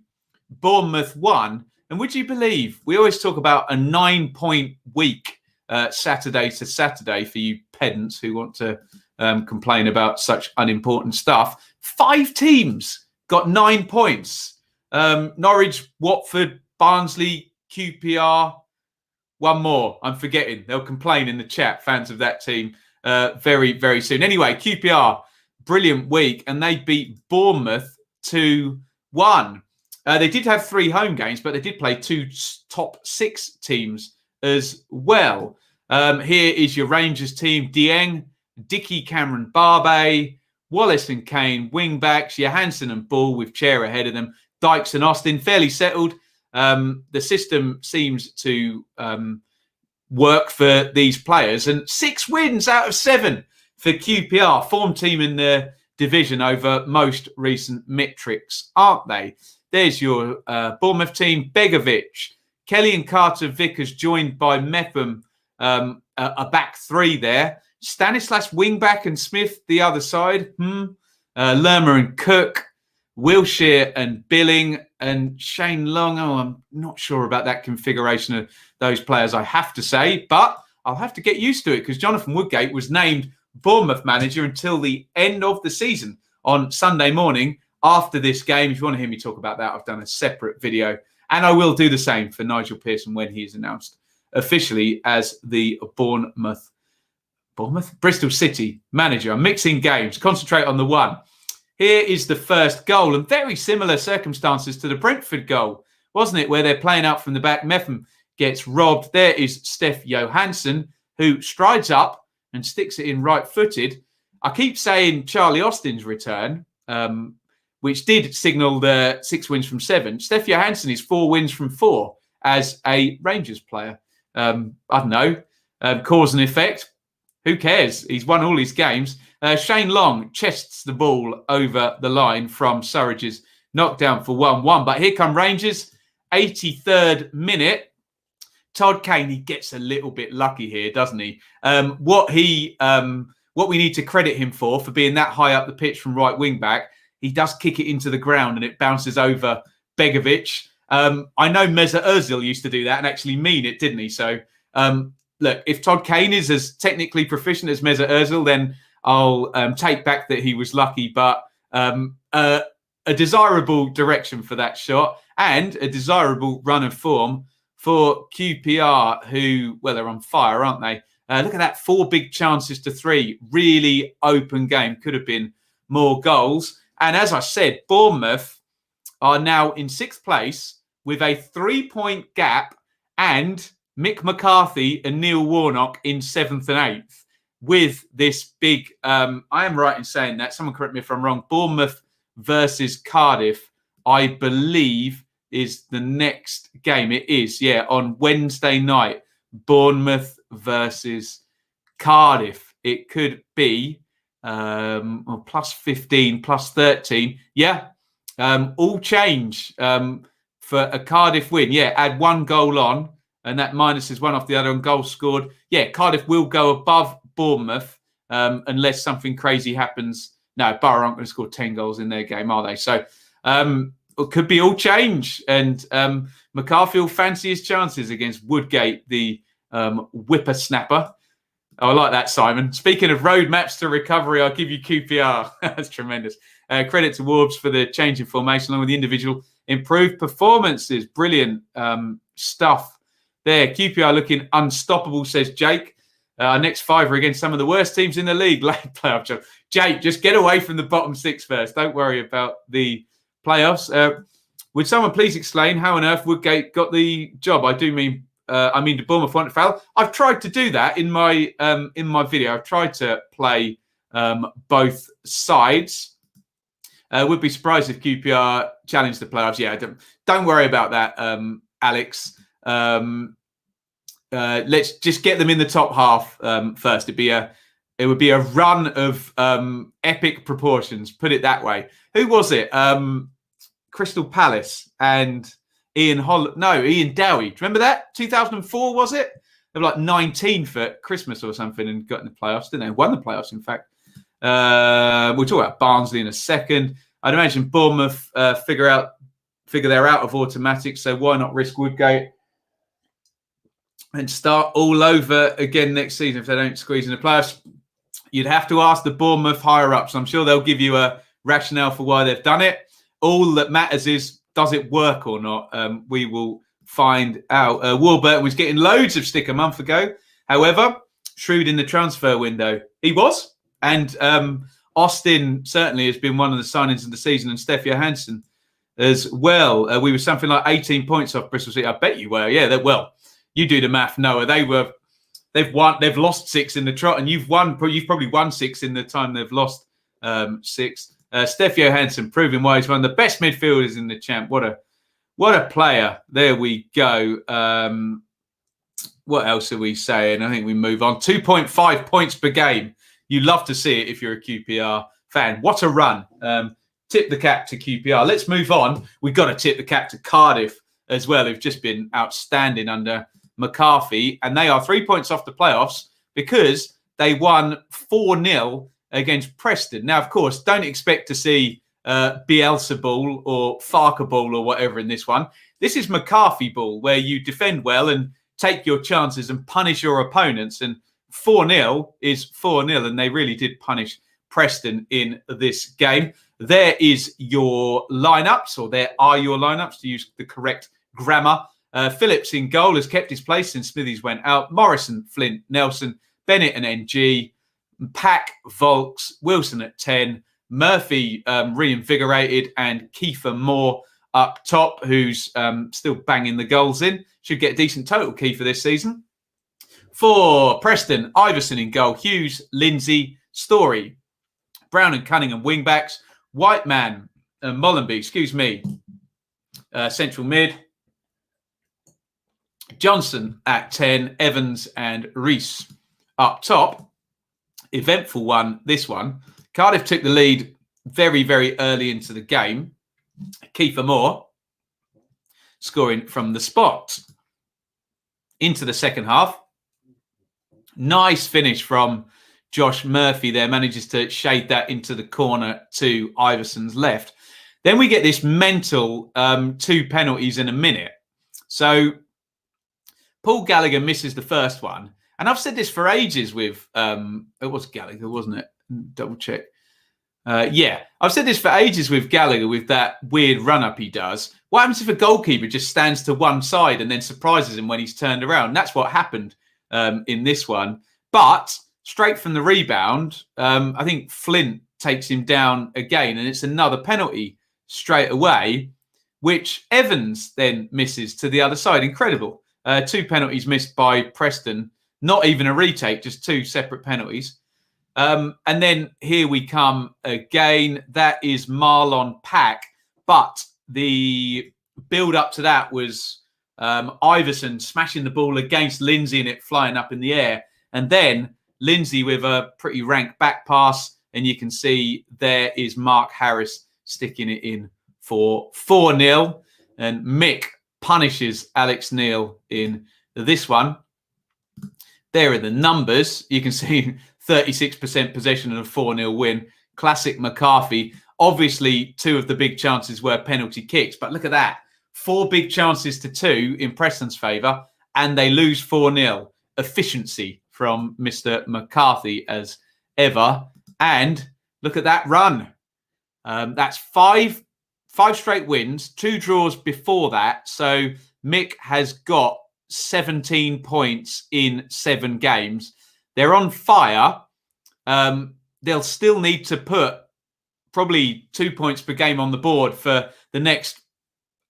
Bournemouth 1. And would you believe, we always talk about a 9-point week Saturday to Saturday for you pedants who want to complain about such unimportant stuff. 5 teams got 9 points. Norwich, Watford, Barnsley, QPR. One more. I'm forgetting. They'll complain in the chat, fans of that team, very, very soon. Anyway, QPR, brilliant week, and they beat Bournemouth 2-1. They did have 3 home games, but they did play 2 top 6 teams as well. Here is your Rangers team: Dieng, Dicky, Cameron, Barbet, Wallace and Kane, wing backs, Johansson and Ball with Chair ahead of them, Dykes and Austin, fairly settled. The system seems to work for these players, and 6 wins out of 7 for QPR, form team in the division over most recent metrics, aren't they? There's your Bournemouth team: Begovic, Kelly and Carter Vickers, joined by Mepham, a back 3 there. Stanislas wing-back and Smith the other side. Lerma and Cook, Wilshere and Billing, and Shane Long. Oh, I'm not sure about that configuration of those players, I have to say, but I'll have to get used to it because Jonathan Woodgate was named Bournemouth manager until the end of the season on Sunday morning after this game. If you want to hear me talk about that, I've done a separate video, and I will do the same for Nigel Pearson when he is announced officially as the Bristol City manager. I'm mixing games, concentrate on the one. Here is the first goal, and very similar circumstances to the Brentford goal, wasn't it? Where they're playing out from the back. Mepham gets robbed. There is Steph Johansson, who strides up and sticks it in right-footed. I keep saying Charlie Austin's return, which did signal the 6 wins from 7. Steph Johansson is 4 wins from 4 as a Rangers player. I don't know, cause and effect. Who cares? He's won all his games. Shane Long chests the ball over the line from Surridge's knockdown for 1-1. But here come Rangers, 83rd minute. Todd Kane, he gets a little bit lucky here, doesn't he? What we need to credit him for being that high up the pitch from right wing back, he does kick it into the ground and it bounces over Begovic. I know Mesut Ozil used to do that and actually mean it, didn't he? So, look, if Todd Kane is as technically proficient as Mesut Ozil, then I'll take back that he was lucky. But a desirable direction for that shot and a desirable run of form for QPR, who, well, they're on fire, aren't they? Look at that, 4 big chances to 3. Really open game. Could have been more goals. And as I said, Bournemouth are now in 6th place with a 3-point gap, and Mick McCarthy and Neil Warnock in 7th and 8th with this big, I am right in saying that, someone correct me if I'm wrong, Bournemouth versus Cardiff, I believe, is the next game. It is, yeah, on Wednesday night, Bournemouth versus Cardiff. It could be plus 15, plus 13. Yeah, all change for a Cardiff win. Yeah, add 1 goal on, and that minuses 1 off the other on goals scored. Yeah, Cardiff will go above Bournemouth unless something crazy happens. No, Borough aren't going to score 10 goals in their game, are they? So it could be all change. And McCarthy will fancy his chances against Woodgate, the whippersnapper. Oh, I like that, Simon. Speaking of roadmaps to recovery, I'll give you QPR. That's tremendous. Credit to Warbs for the change in formation along with the individual improved performances. Brilliant stuff there. QPR looking unstoppable, says Jake. Our next 5 are against some of the worst teams in the league. Playoff job. Jake, just get away from the bottom 6 first. Don't worry about the playoffs. Would someone please explain how on earth Woodgate got the job? I mean the Bournemouth wanted to foul. I've tried to do that in my video. I've tried to play both sides. Would be surprised if QPR challenged the playoffs. Yeah, don't worry about that, Alex. Let's just get them in the top half first. It would be a run of epic proportions. Put it that way. Who was it? Crystal Palace and Iain Dowie. Do you remember that? 2004 was it? They were like 19 for Christmas or something and got in the playoffs, didn't they? Won the playoffs, in fact. We'll talk about Barnsley in a second. I'd imagine Bournemouth figure they're out of automatic, so why not risk Woodgate and start all over again next season if they don't squeeze in the playoffs? You'd have to ask the Bournemouth higher-ups. I'm sure they'll give you a rationale for why they've done it. All that matters is, does it work or not? We will find out. Warburton was getting loads of stick a month ago. However, shrewd in the transfer window. He was. And Austin certainly has been one of the signings of the season, and Steph Johansson as well. We were something like 18 points off Bristol City. I bet you were. Yeah, well, you do the math, Noah. They've lost 6 in the trot, and you've probably won 6 in the time they've lost 6. Steph Johansson proving why he's one of the best midfielders in the champ. What a player. There we go. What else are we saying? I think we move on. 2.5 points per game. You love to see it if you're a QPR fan. What a run. Tip the cap to QPR. Let's move on. We've got to tip the cap to Cardiff as well, who've just been outstanding under McCarthy. And they are 3 points off the playoffs because they won 4-0 against Preston. Now, of course, don't expect to see Bielsa ball or Farker ball or whatever in this one. This is McCarthy ball, where you defend well and take your chances and punish your opponents. And 4-0 is 4-0, and they really did punish Preston in this game. There is your lineups, or there are your lineups, to use the correct grammar. Phillips in goal has kept his place since Smithies went out. Morrison, Flint, Nelson, Bennett and NG. Pack, Volks, Wilson at 10, Murphy reinvigorated, and Kiefer Moore up top, who's still banging the goals in. Should get a decent total, Kiefer, this season. For Preston, Iverson in goal, Hughes, Lindsay, Story, Brown and Cunningham wing-backs, Whiteman, Mollenby, central mid, Johnson at 10, Evans and Reese up top. Eventful one, this one. Cardiff took the lead very, very early into the game. Kiefer Moore scoring from the spot. Into the second half. Nice finish from Josh Murphy there. Manages to shade that into the corner to Iverson's left. Then we get this mental 2 penalties in a minute. So Paul Gallagher misses the first one. And I've said this for ages with, it was Gallagher, wasn't it? Double check. Yeah, I've said this for ages with Gallagher, with that weird run-up he does. What happens if a goalkeeper just stands to one side and then surprises him when he's turned around? That's what happened in this one. But straight from the rebound, I think Flint takes him down again, and it's another penalty straight away, which Evans then misses to the other side. Incredible. 2 penalties missed by Preston. Not even a retake, just 2 separate penalties. And then here we come again. That is Marlon Pack. But the build up to that was Iverson smashing the ball against Lindsay and it flying up in the air. And then Lindsay with a pretty rank back pass. And you can see there is Mark Harris sticking it in for 4-0. And Mick punishes Alex Neil in this one. There are the numbers. You can see 36% possession and a 4-0 win. Classic McCarthy. Obviously, 2 of the big chances were penalty kicks. But look at that. 4 big chances to 2 in Preston's favour. And they lose 4-0. Efficiency from Mr. McCarthy as ever. And look at that run. That's 5 5 straight wins, 2 draws before that. So Mick has got 17 points in 7 games. They're on fire. They'll still need to put probably 2 points per game on the board for the next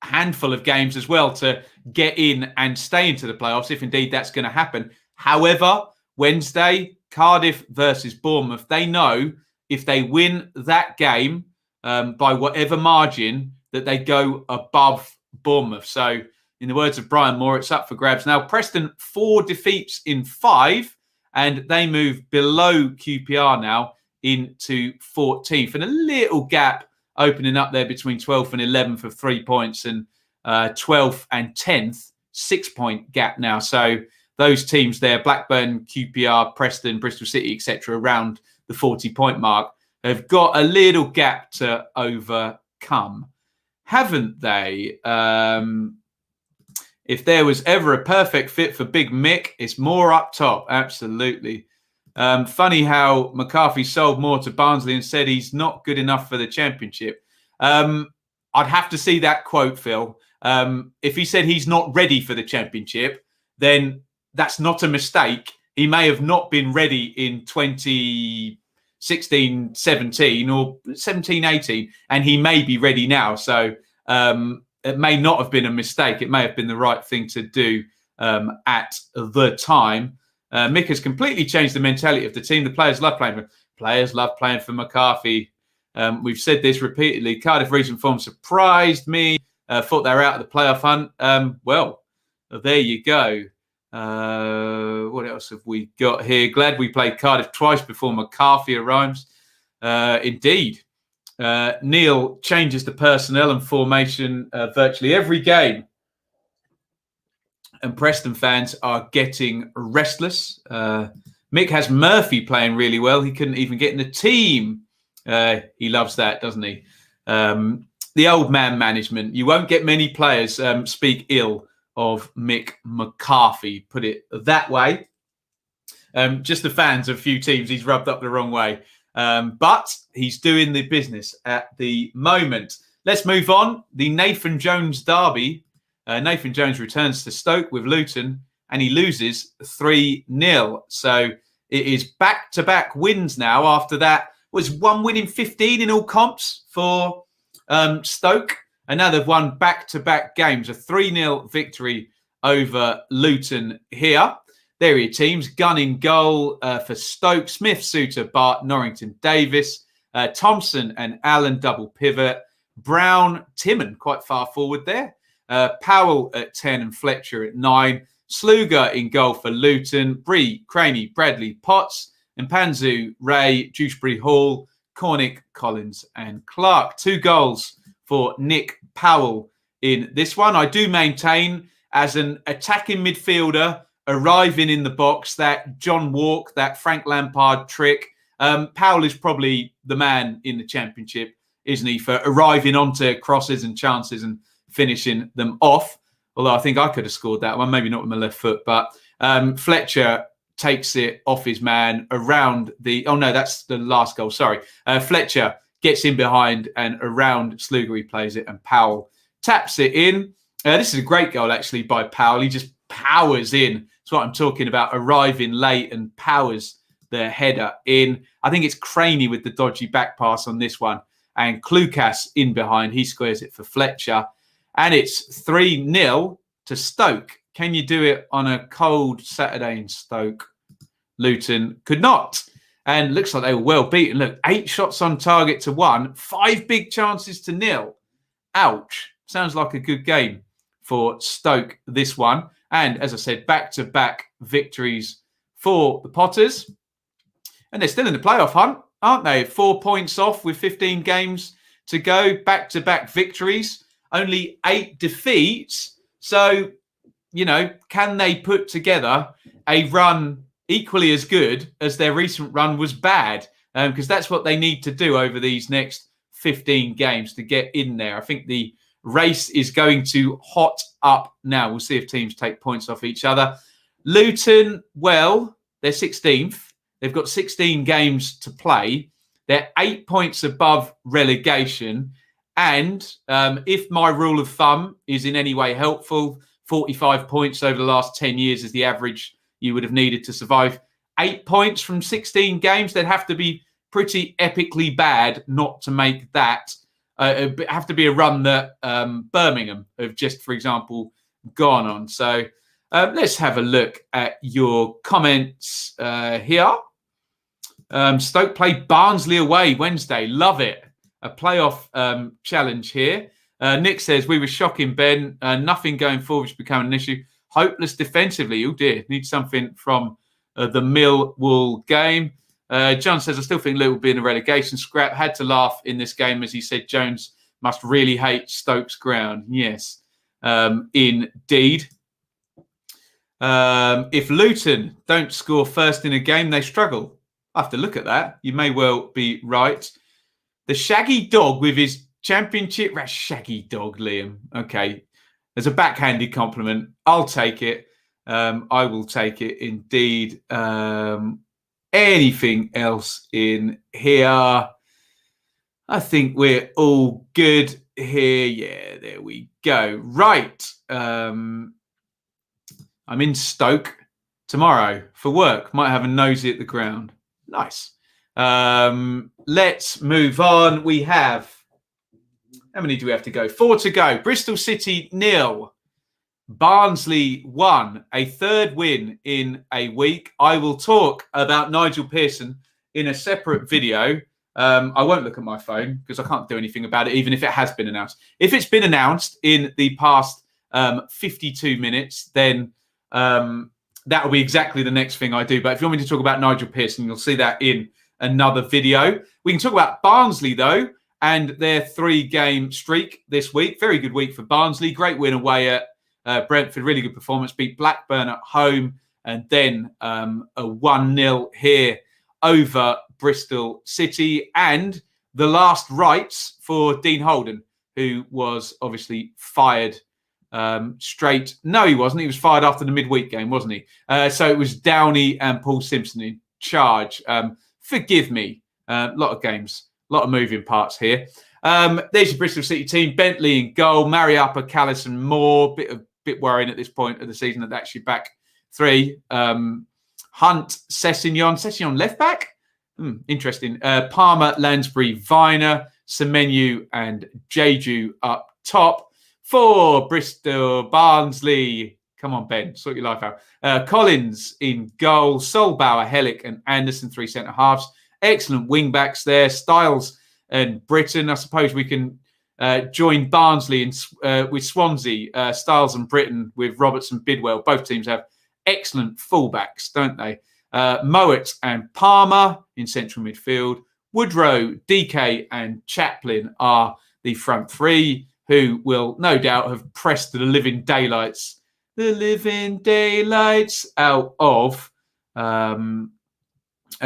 handful of games as well to get in and stay into the playoffs, if indeed that's going to happen. However, Wednesday, Cardiff versus Bournemouth, they know if they win that game by whatever margin, that they go above Bournemouth. So in the words of Brian Moore, it's up for grabs. Now, Preston, 4 defeats in 5, and they move below QPR now into 14th. And a little gap opening up there between 12th and 11th for 3 points, and 12th and 10th, 6-point gap now. So those teams there, Blackburn, QPR, Preston, Bristol City, etc., around the 40-point mark, have got a little gap to overcome, haven't they? If there was ever a perfect fit for Big Mick, it's more up top. Absolutely. Funny how McCarthy sold more to Barnsley and said he's not good enough for the Championship. I'd have to see that quote, Phil. If he said he's not ready for the Championship, then that's not a mistake. He may have not been ready in 2016, 17 or 17, 18, and he may be ready now. So it may not have been a mistake. It may have been the right thing to do at the time. Mick has completely changed the mentality of the team. The players love playing for McCarthy. We've said this repeatedly. Cardiff recent form surprised me. Thought they were out of the playoff hunt. Well, there you go. What else have we got here? Glad we played Cardiff twice before McCarthy arrives. Indeed. Neil changes the personnel and formation virtually every game. And Preston fans are getting restless. Mick has Murphy playing really well. He couldn't even get in the team. He loves that, doesn't he? The old man management. You won't get many players speak ill of Mick McCarthy, put it that way. Just the fans of a few teams he's rubbed up the wrong way. But he's doing the business at the moment. Let's move on. The Nathan Jones derby. Nathan Jones returns to Stoke with Luton and he loses 3-0. So it is back-to-back wins now. After that was 1 win in 15 in all comps for Stoke. And now they've won back-to-back games. A 3-0 victory over Luton here. There are your teams. Gunn in goal for Stoke. Smith, Suter, Bart, Norrington, Davis. Thompson and Allen double pivot. Brown, Timon quite far forward there. Powell at 10 and Fletcher at 9. Sluga in goal for Luton. Bree, Craney, Bradley, Potts. And Panzu, Ray, Dewsbury Hall, Cornick, Collins and Clark. 2 goals for Nick Powell in this one. I do maintain as an attacking midfielder arriving in the box, that John Walk, that Frank Lampard trick. Powell is probably the man in the Championship, isn't he, for arriving onto crosses and chances and finishing them off. Although I think I could have scored that one, maybe not with my left foot. But Fletcher takes it off his man around the... Oh, no, that's the last goal. Sorry. Fletcher gets in behind and around Sluga, he plays it, and Powell taps it in. This is a great goal, actually, by Powell. He just powers in. That's what I'm talking about, arriving late and powers the header in. I think it's Craney with the dodgy back pass on this one. And Klukas in behind. He squares it for Fletcher. And it's 3-0 to Stoke. Can you do it on a cold Saturday in Stoke? Luton could not. And looks like they were well beaten. Look, 8 shots on target to 1. 5 big chances to 0. Ouch. Sounds like a good game for Stoke, this one. And as I said, back-to-back victories for the Potters. And they're still in the playoff hunt, aren't they? 4 points off with 15 games to go. Back-to-back victories. Only 8 defeats. So, you know, can they put together a run equally as good as their recent run was bad? Because that's what they need to do over these next 15 games to get in there. I think the race is going to hot up now. We'll see if teams take points off each other. Luton, well, they're 16th. They've got 16 games to play. They're 8 points above relegation. And if my rule of thumb is in any way helpful, 45 points over the last 10 years is the average you would have needed to survive. 8 points from 16 games, they'd have to be pretty epically bad not to make that. It'd have to be a run that Birmingham have just, for example, gone on. So let's have a look at your comments here. Stoke play Barnsley away Wednesday. Love it. A playoff challenge here. Nick says, we were shocking, Ben. Nothing going forward should become an issue. Hopeless defensively. Oh dear. Need something from the Millwall game. John says, I still think Liverpool will be in a relegation scrap. Had to laugh in this game as he said Jones must really hate Stoke's ground. Yes, indeed. If Luton don't score first in a game, they struggle. I have to look at that. You may well be right. The shaggy dog with his championship... Shaggy dog, Liam. Okay. There's a backhanded compliment. I'll take it. I will take it indeed. Anything else in here? I think we're all good here. Yeah, there we go. Right. I'm in Stoke tomorrow for work. Might have a nosy at the ground. Nice. Let's move on. We have... How many do we have to go? 4 to go. Bristol City 0. Barnsley 1. A third win in a week. I will talk about Nigel Pearson in a separate video. I won't look at my phone because I can't do anything about it, even if it has been announced. If it's been announced in the past 52 minutes, then that will be exactly the next thing I do. But if you want me to talk about Nigel Pearson, you'll see that in another video. We can talk about Barnsley, though, and their 3-game streak this week. Very good week for Barnsley. Great win away at Brentford. Really good performance. Beat Blackburn at home. And then a 1-0 here over Bristol City. And the last rites for Dean Holden, who was obviously fired straight. No, he wasn't. He was fired after the midweek game, wasn't he? So it was Downey and Paul Simpson in charge. Forgive me. A lot of games, a lot of moving parts here. There's your Bristol City team. Bentley in goal. Mariappa, Callis and Moore. Bit worrying at this point of the season that actually back 3. Hunt, Sessignon left back. Interesting. Palmer, Lansbury, Viner, Semenyu and Jeju up top. For Bristol, Barnsley. Come on, Ben, sort your life out. Collins in goal. Solbauer, Hellick and Anderson, 3 centre-halves. Excellent wing-backs there. Styles and Britton. I suppose we can join Barnsley with Swansea. Styles and Britton with Robertson, Bidwell. Both teams have excellent full-backs, don't they? Mowat and Palmer in central midfield. Woodrow, DK and Chaplin are the front 3, who will no doubt have pressed the living daylights out of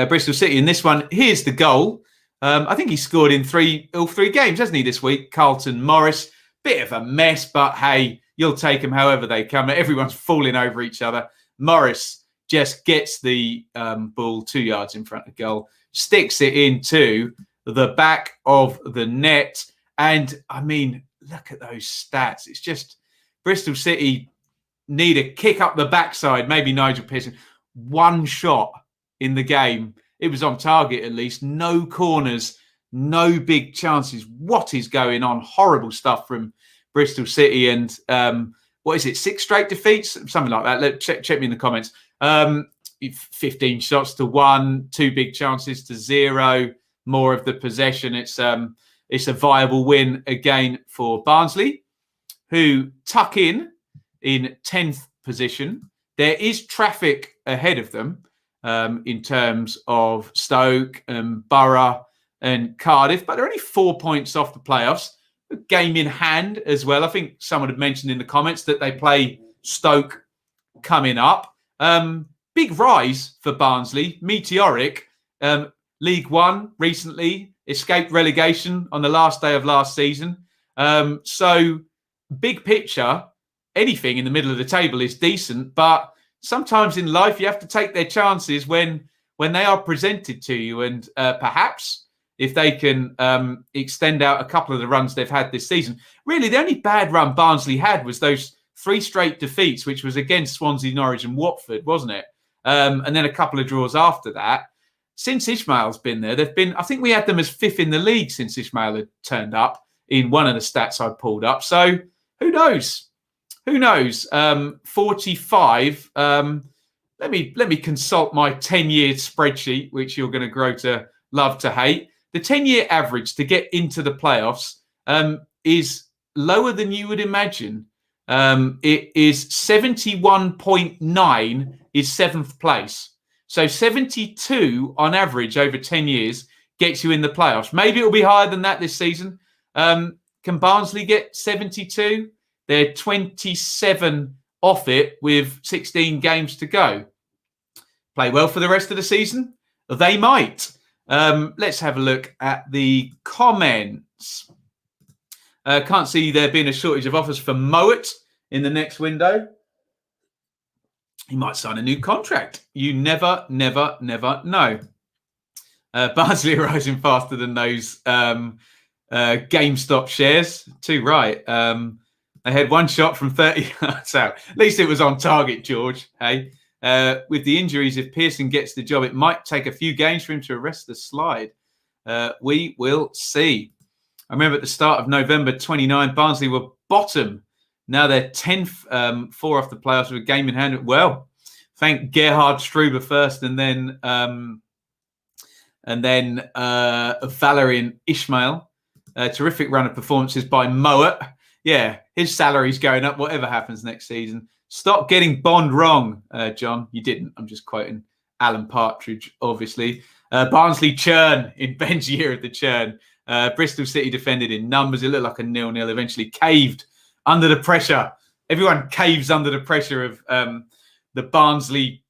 Bristol City. In this one, here's the goal. I think he scored in all three games, hasn't he, this week? Carlton Morris. Bit of a mess, but hey, you'll take them however they come. Everyone's falling over each other. Morris just gets the ball 2 yards in front of goal, sticks it into the back of the net. And, I mean, look at those stats. It's just Bristol City need a kick up the backside. Maybe Nigel Pearson. 1 shot in the game. It was on target at least. No corners, no big chances. What is going on? Horrible stuff from Bristol City. And what is it? 6 straight defeats? Something like that. Check me in the comments. 15 shots to 1, 2 big chances to 0. More of the possession. It's a viable win again for Barnsley, who tuck in 10th position. There is traffic ahead of them in terms of Stoke and Borough and Cardiff, but they're only 4 points off the playoffs. A game in hand as well. I think someone had mentioned in the comments that they play Stoke coming up. Big rise for Barnsley, meteoric. League One recently escaped relegation on the last day of last season. So big picture, anything in the middle of the table is decent, but sometimes in life you have to take their chances when they are presented to you. And perhaps if they can extend out a couple of the runs they've had this season. Really, the only bad run Barnsley had was those 3 straight defeats, which was against Swansea, Norwich and Watford, wasn't it? And then a couple of draws after that. Since Ishmael's been there, I think we had them as 5th in the league since Ishmael had turned up in one of the stats I pulled up. So who knows? 45. Let me consult my 10-year spreadsheet, which you're going to grow to love to hate. The 10-year average to get into the playoffs is lower than you would imagine. It is 71.9 is 7th place. So 72 on average over 10 years gets you in the playoffs. Maybe it'll be higher than that this season. Can Barnsley get 72? They're 27 off it with 16 games to go. Play well for the rest of the season? They might. Let's have a look at the comments. Can't see there being a shortage of offers for Mowat in the next window. He might sign a new contract. You never know. Barnsley are rising faster than those GameStop shares. Too right. They had one shot from 30 yards out. At least it was on target, George. Hey, with the injuries, if Pearson gets the job, it might take a few games for him to arrest the slide. We will see. I remember at the start of November 29, Barnsley were bottom. Now they're 10th, 4 off the playoffs with a game in hand. Well, thank Gerhard Struber first, and then Valerian Ishmael. Terrific run of performances by Mowat. Yeah, his salary's going up, whatever happens next season. Stop getting Bond wrong, John. You didn't. I'm just quoting Alan Partridge, obviously. Barnsley churn in Ben's year of the churn. Bristol City defended in numbers. It looked like a 0-0. Eventually caved under the pressure. Everyone caves under the pressure of the Barnsley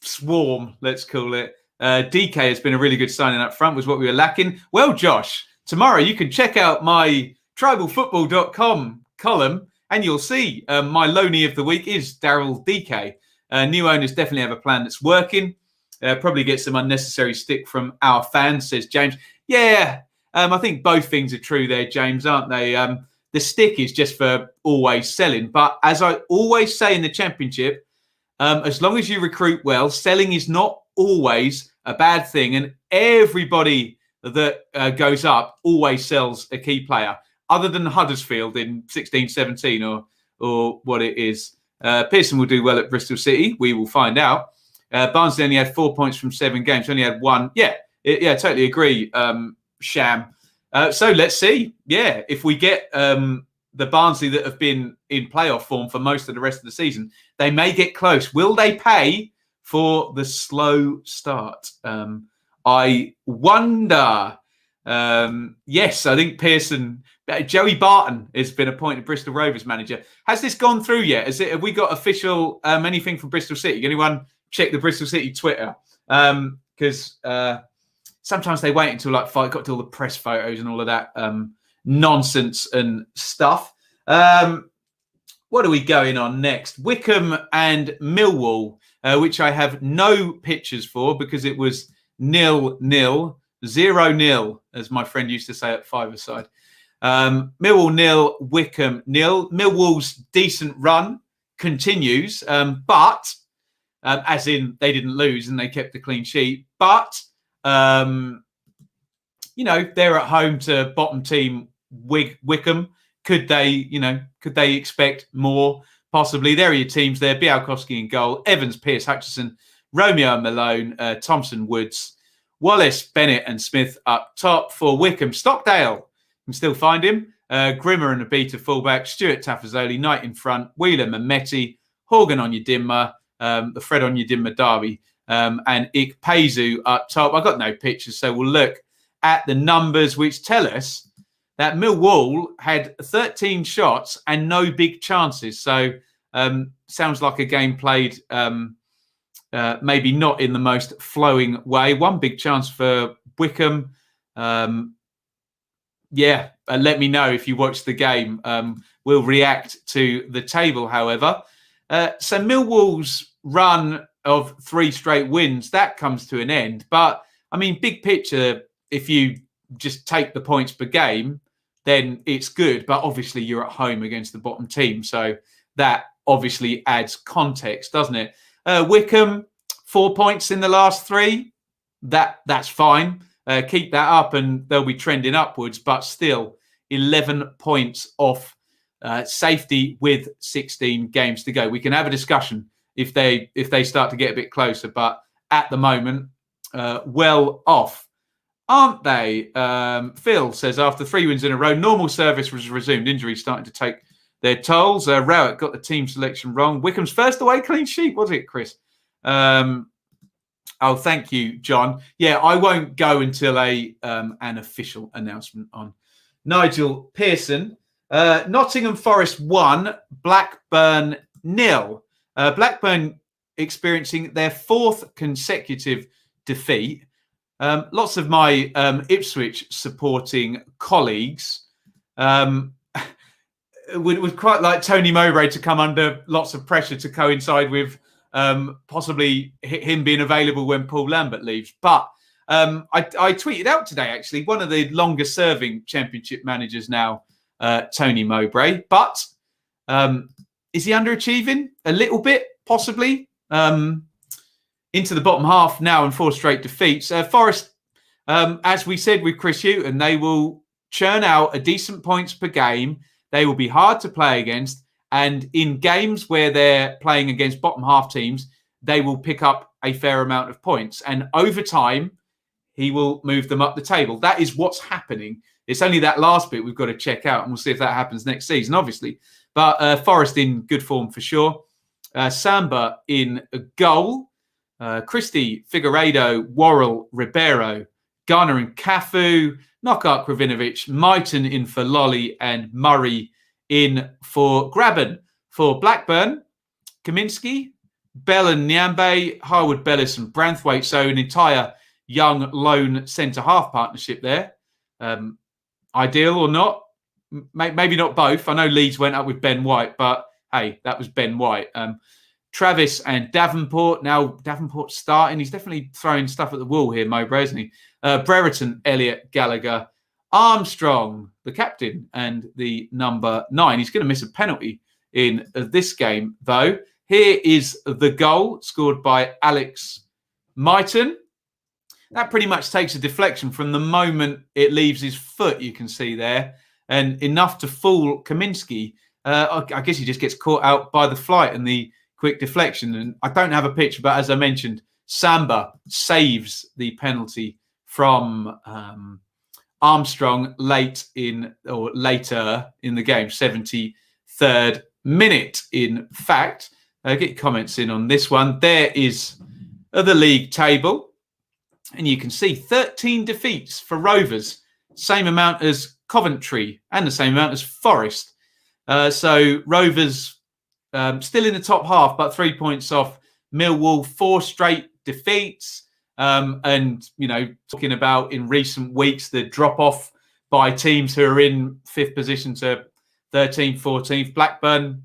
swarm, let's call it. DK has been a really good signing up front, was what we were lacking. Well, Josh, tomorrow you can check out my tribalfootball.com column and you'll see my loanee of the week is Daryl DK. New owners definitely have a plan that's working. Probably get some unnecessary stick from our fans, says James. Yeah, I think both things are true there, James, aren't they? The stick is just for always selling. But as I always say in the Championship, as long as you recruit well, selling is not always a bad thing. And everybody that goes up always sells a key player, other than Huddersfield in 16-17 or what it is. Pearson will do well at Bristol City. We will find out. Barnsley only had 4 points from 7 games. Only had 1. Yeah, totally agree, Sham. So let's see. Yeah, if we get the Barnsley that have been in playoff form for most of the rest of the season, they may get close. Will they pay for the slow start? I wonder. Yes, I think Pearson. Joey Barton has been appointed Bristol Rovers manager. Has this gone through yet? Have we got official anything from Bristol City? Anyone check the Bristol City Twitter? Because sometimes they wait until got to all the press photos and all of that nonsense and stuff. What are we going on next? Wickham and Millwall, which I have no pictures for because it was 0-0, 0-0, as my friend used to say at five-a-side. Millwall 0, Wickham 0. Millwall's decent run continues, but as in they didn't lose and they kept a clean sheet. But they're at home to bottom team Wickham. Could they expect more? Possibly. There are your teams there. Białkowski in goal. Evans, Pearce, Hutchison, Romeo and Malone, Thompson, Woods, Wallace, Bennett and Smith up top for Wickham. Stockdale, you can still find him. Grimmer and Abita fullback. Stuart Tafazoli, Knight in front. Wheeler, Mehmeti, Horgan on your Dimmer, the Fred on your Dimmer Derby, and Ikpezu up top. I've got no pictures, so we'll look at the numbers which tell us that Millwall had 13 shots and no big chances. So sounds like a game played maybe not in the most flowing way. One big chance for Wickham. Let me know if you watch the game. We'll react to the table, however. So Millwall's run of 3 straight wins, that comes to an end. But, I mean, big picture, if you just take the points per game, then it's good. But obviously you're at home against the bottom team. So that obviously adds context, doesn't it? Wycombe, 4 points in the last 3. That's fine. Keep that up and they'll be trending upwards, but still 11 points off safety with 16 games to go. We can have a discussion if they start to get a bit closer, but at the moment, well off, aren't they? Phil says, after 3 wins in a row, normal service was resumed. Injuries starting to take their tolls. Rowett got the team selection wrong. Wycombe's first away clean sheet, was it, Chris? Oh, thank you, John. Yeah, I won't go until an official announcement on Nigel Pearson. Nottingham Forest 1, Blackburn 0. Blackburn experiencing their 4th consecutive defeat. Lots of my Ipswich supporting colleagues would quite like Tony Mowbray to come under lots of pressure to coincide with possibly him being available when Paul Lambert leaves. But I tweeted out today, actually, one of the longest serving Championship managers now, Tony Mowbray. But is he underachieving? A little bit, possibly. Into the bottom half now and 4 straight defeats. Forest, as we said with Chris Hughton, they will churn out a decent points per game. They will be hard to play against. And in games where they're playing against bottom half teams, they will pick up a fair amount of points. And over time, he will move them up the table. That is what's happening. It's only that last bit we've got to check out, and we'll see if that happens next season, obviously. But Forest in good form for sure. Samba in a goal. Christie, Figueiredo, Worrell, Ribeiro, Garner and Cafu, Knockout, Kravinovic, Mighton in for Lolly, and Murray in for Graben. For Blackburn, Kaminski, Bell and Nyambe, Harwood, Bellis and Branthwaite. So an entire young lone centre-half partnership there. Ideal or not? Maybe not both. I know Leeds went up with Ben White, but hey, that was Ben White. Travis and Davenport. Now, Davenport's starting. He's definitely throwing stuff at the wall here, Mowbray, isn't he? Brereton, Elliott, Gallagher, Armstrong, the captain, and the number 9. He's going to miss a penalty in this game, though. Here is the goal scored by Alex Mighton. That pretty much takes a deflection from the moment it leaves his foot, you can see there, and enough to fool Kaminski. I guess he just gets caught out by the flight and the quick deflection. And I don't have a picture, but as I mentioned, Samba saves the penalty from Armstrong later in the game, 73rd minute. In fact, get your comments in on this one. There is the league table, and you can see 13 defeats for Rovers, same amount as Coventry and the same amount as Forest. So Rovers still in the top half, but 3 points off Millwall, 4 straight defeats. And, you know, talking about in recent weeks, the drop off by teams who are in 5th position to 13th, 14th. Blackburn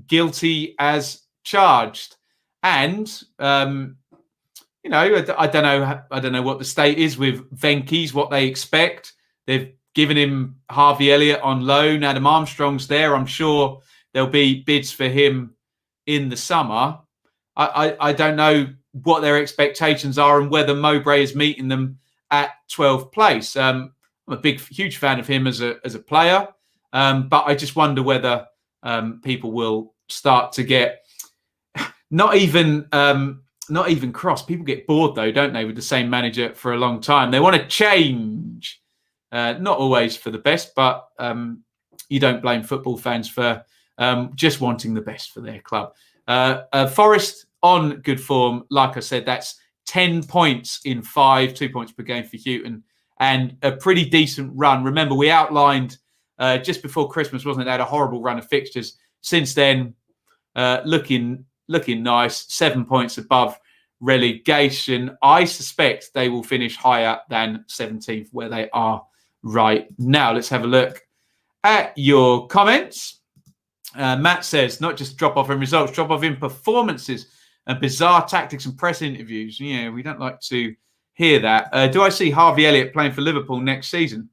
guilty as charged. And, you know, I don't know what the state is with Venky's, what they expect. They've given him Harvey Elliott on loan. Adam Armstrong's there. I'm sure there'll be bids for him in the summer. I don't know what their expectations are and whether Mowbray is meeting them at 12th place. I'm a huge fan of him as a player, but I just wonder whether people will start to get not even cross. People get bored though, don't they, with the same manager for a long time? They want to change, not always for the best, but you don't blame football fans for just wanting the best for their club. Forest on good form. Like I said, that's 10 points in 5, 2 points per game for Hughton, and a pretty decent run. Remember, we outlined just before Christmas, wasn't it? They had a horrible run of fixtures. Since then, looking nice. 7 points above relegation. I suspect they will finish higher than 17th, where they are right now. Let's have a look at your comments. Matt says, not just drop off in results, drop off in performances and bizarre tactics and press interviews. Yeah, we don't like to hear that. Do I see Harvey Elliott playing for Liverpool next season?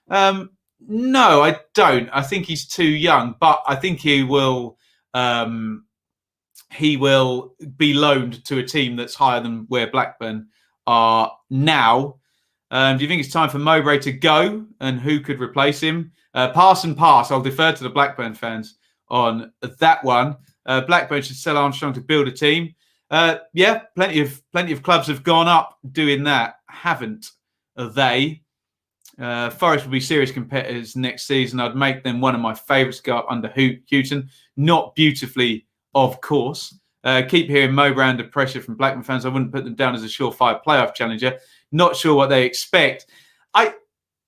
No, I don't. I think he's too young, but I think he will be loaned to a team that's higher than where Blackburn are now. Do you think it's time for Mowbray to go, and who could replace him? Pass and pass. I'll defer to the Blackburn fans on that one. Blackburn should sell Armstrong to build a team. Yeah, plenty of clubs have gone up doing that, haven't they? Forest will be serious competitors next season. I'd make them one of my favourites to go up under Houghton. Not beautifully, of course. Keep hearing Mowbray under pressure from Blackburn fans. I wouldn't put them down as a surefire playoff challenger. Not sure what they expect.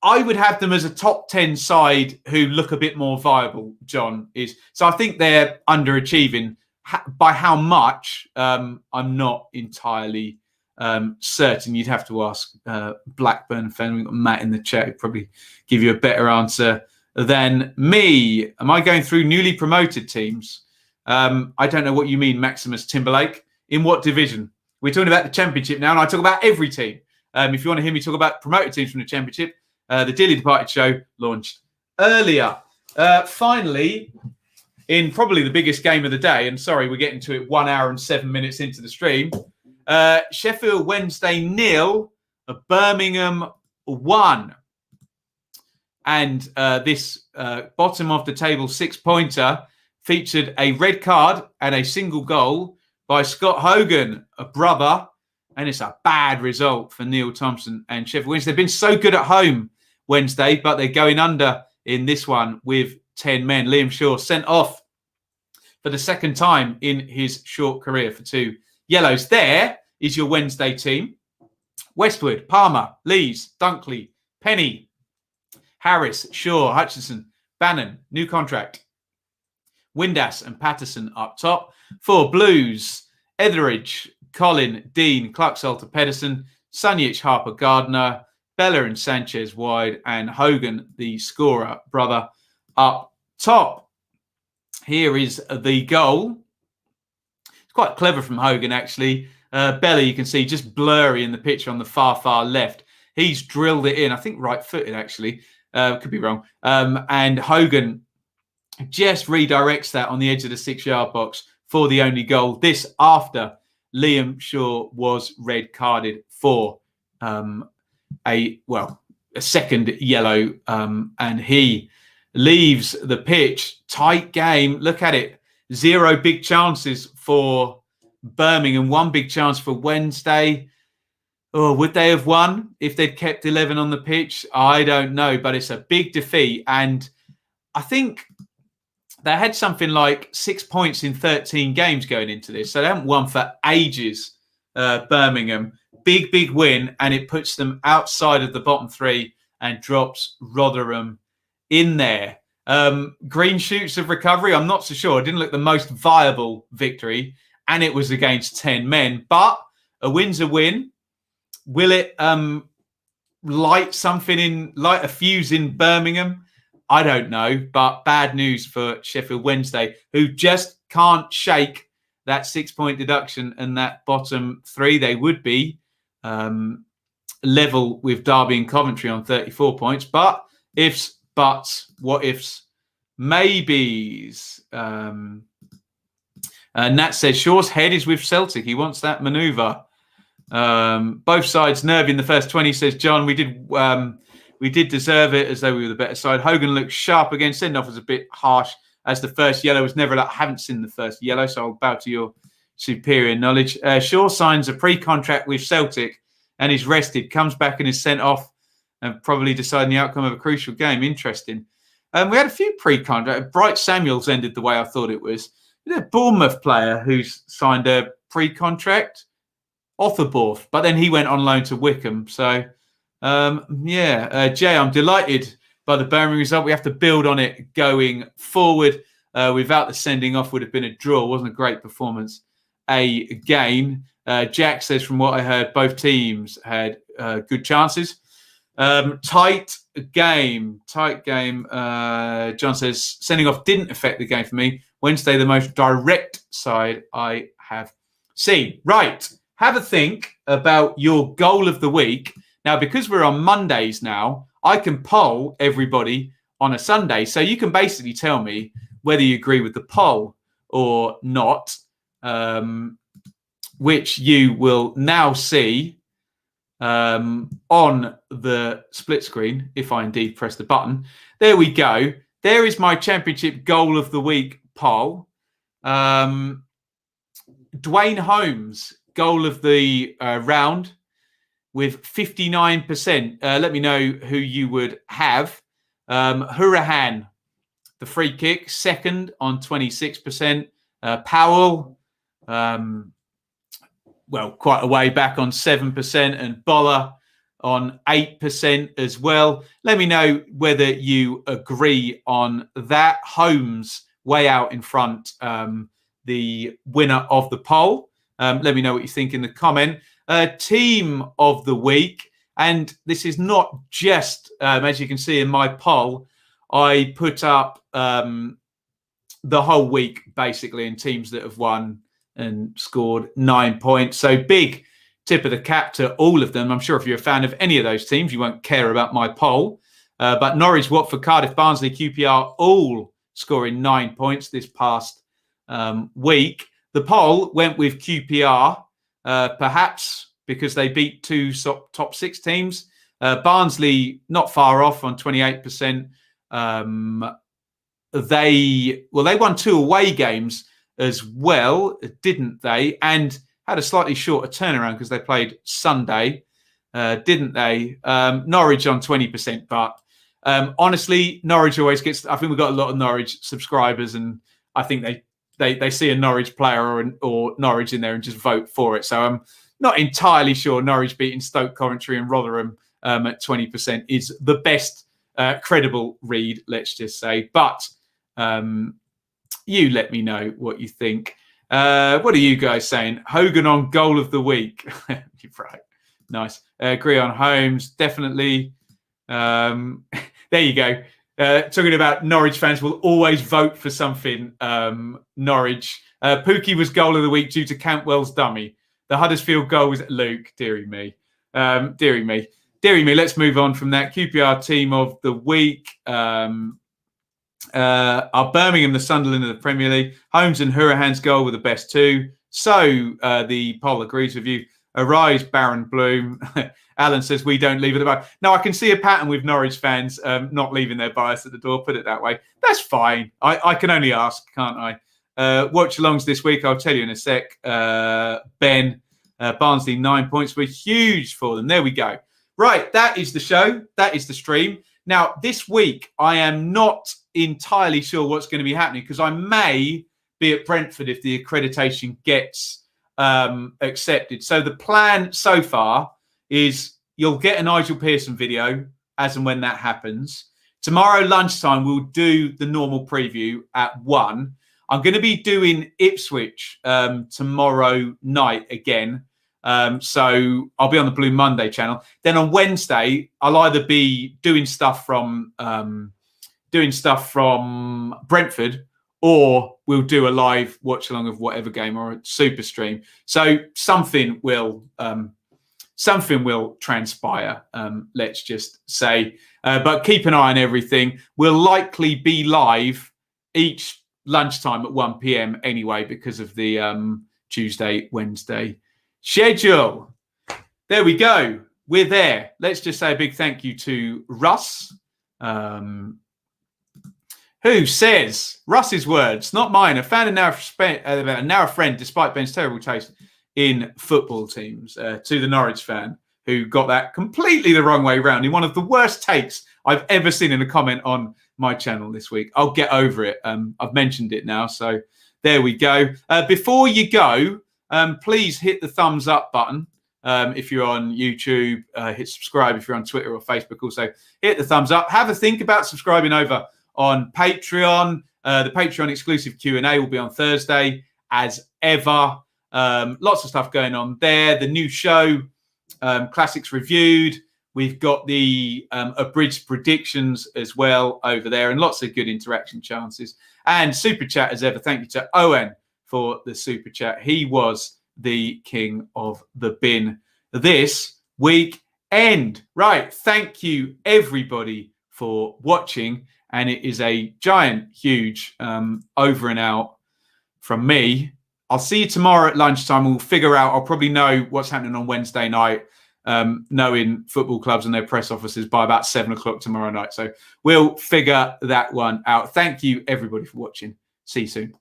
I would have them as a top 10 side who look a bit more viable, John. So I think they're underachieving. By how much, I'm not entirely certain. You'd have to ask Blackburn fan. We've got Matt in the chat who'd probably give you a better answer than me. Am I going through newly promoted teams? I don't know what you mean, Maximus Timberlake. In what division? We're talking about the Championship now, and I talk about every team. If you want to hear me talk about promoted teams from the Championship, the Dearly Departed show launched earlier. Finally, in probably the biggest game of the day, and sorry, we're getting to it 1 hour and 7 minutes into the stream, Sheffield Wednesday 0, Birmingham 1. And this bottom of the table 6-pointer featured a red card and a single goal by Scott Hogan, a brother. And it's a bad result for Neil Thompson and Sheffield Wednesday. They've been so good at home Wednesday, but they're going under in this one with 10 men. Liam Shaw sent off for the second time in his short career for 2 yellows. There is your Wednesday team. Westwood, Palmer, Lees, Dunkley, Penny, Harris, Shaw, Hutchinson, Bannon, new contract. Windass and Patterson up top. For Blues, Etheridge, Colin, Dean, Clark-Salter, Pedersen, Sunjic, Harper, Gardner, Bella and Sanchez wide, and Hogan, the scorer brother, up top. Here is the goal. It's quite clever from Hogan, actually. Bella, you can see, just blurry in the picture on the far left. He's drilled it in, I think right-footed, actually. Could be wrong. And Hogan just redirects that on the edge of the 6-yard box for the only goal. This after Liam Shaw was red carded for a second yellow, and he leaves the pitch. Tight game. Look at it. 0 big chances for Birmingham. 1 big chance for Wednesday. Oh, would they have won if they'd kept 11 on the pitch? I don't know, but it's a big defeat. And I think they had something like 6 points in 13 games going into this. So they haven't won for ages, Birmingham. Big win, and it puts them outside of the bottom 3 and drops Rotherham in there. Green shoots of recovery, I'm not so sure. It didn't look the most viable victory, and it was against 10 men. But a win's a win. Will it light a fuse in Birmingham? I don't know, but bad news for Sheffield Wednesday, who just can't shake that 6-point deduction and that bottom 3. They would be level with Derby and Coventry on 34 points. But ifs, buts, what ifs, maybes. And Nat says Shaw's head is with Celtic. He wants that manoeuvre. Both sides nervy in the first 20, says John. We did deserve it, as though we were the better side. Hogan looked sharp again. Send off was a bit harsh, as the first yellow was never allowed. I haven't seen the first yellow, so I'll bow to your superior knowledge. Shaw signs a pre-contract with Celtic and is rested, comes back and is sent off, and probably deciding the outcome of a crucial game. Interesting. We had a few pre-contracts. Bright Samuels ended the way I thought it was. A Bournemouth player who's signed a pre-contract, Otterborth, but then he went on loan to Wickham. So, Jay, I'm delighted by the Birmingham result. We have to build on it going forward. Without the sending off, would have been a draw. It wasn't a great performance again. Jack says, from what I heard, both teams had good chances. Tight game. John says, sending off didn't affect the game for me. Wednesday, the most direct side I have seen. Right. have a think about your goal of the week. Now, because we're on Mondays now, I can poll everybody on a Sunday. So you can basically tell me whether you agree with the poll or not, which you will now see on the split screen, if I indeed press the button. There we go. There is my championship goal of the week poll. Dwayne Holmes, goal of the round with 59%. Let me know who you would have. Hurahan, the free kick, second on 26%. Powell, quite a way back on 7%, and Boller on 8% as well. Let me know whether you agree on that. Holmes way out in front, the winner of the poll. Let me know what you think in the comment. Team of the week, and this is not just, as you can see in my poll, I put up the whole week basically in teams that have won and scored 9 points. So big tip of the cap to all of them. I'm sure if you're a fan of any of those teams, you won't care about my poll. But Norwich, Watford, Cardiff, Barnsley, QPR, all scoring 9 points this past week. The poll went with QPR, perhaps because they beat two top six teams. Barnsley not far off on 28%. They won 2 away games as well, didn't they? And had a slightly shorter turnaround because they played Sunday, didn't they? Norwich on 20%, but honestly, Norwich always gets. I think we've got a lot of Norwich subscribers, and I think they see a Norwich player or Norwich in there and just vote for it. So I'm not entirely sure Norwich beating Stoke, Coventry, and Rotherham at 20% is the best credible read, let's just say. But you let me know what you think. What are you guys saying? Hogan on goal of the week. You're right. Nice. Agree on Holmes. Definitely. There you go. Talking about Norwich fans will always vote for something. Norwich. Pookie was goal of the week due to Cantwell's dummy. The Huddersfield goal was Luke. Deary me. Deary me. Deary me. Let's move on from that. QPR team of the week. Are Birmingham the Sunderland of the Premier League? Holmes and Hurahan's goal were the best two. So the poll agrees with you. Arise, Baron Bloom. Alan says we don't leave it about. No, I can see a pattern with Norwich fans not leaving their bias at the door. Put it that way. That's fine. I can only ask, can't I? Watch alongs this week. I'll tell you in a sec. Ben, Barnsley 9 points were huge for them. There we go. Right, that is the show. That is the stream. Now, this week, I am not entirely sure what's going to be happening because I may be at Brentford if the accreditation gets accepted. So the plan so far is you'll get a Nigel Pearson video as and when that happens. Tomorrow lunchtime, we'll do the normal preview at 1. I'm going to be doing Ipswich tomorrow night again. So I'll be on the Blue Monday channel. Then on Wednesday, I'll either be doing stuff from Brentford, or we'll do a live watch along of whatever game or a super stream. So something will transpire. Let's just say, but keep an eye on everything. We'll likely be live each lunchtime at 1 p.m. anyway because of the Tuesday, Wednesday schedule. There we go. We're there. Let's just say a big thank you to Russ, who says, Russ's words, not mine, a fan and now a friend despite Ben's terrible taste in football teams, to the Norwich fan who got that completely the wrong way round in one of the worst takes I've ever seen in a comment on my channel this week. I'll get over it. I've mentioned it now, so there we go. Before you go, please hit the thumbs up button. If you're on YouTube, hit subscribe. If you're on Twitter or Facebook, also hit the thumbs up. Have a think about subscribing over on Patreon. The Patreon exclusive Q&A will be on Thursday as ever. Lots of stuff going on there. The new show, Classics Reviewed. We've got the abridged predictions as well over there, and lots of good interaction chances. And super chat as ever. Thank you to Owen for the super chat. He was the king of the bin this weekend. Right. Thank you, everybody, for watching. And it is a giant, huge over and out from me. I'll see you tomorrow at lunchtime. We'll figure out, I'll probably know what's happening on Wednesday night, knowing football clubs and their press offices by about 7 o'clock tomorrow night. So we'll figure that one out. Thank you, everybody, for watching. See you soon.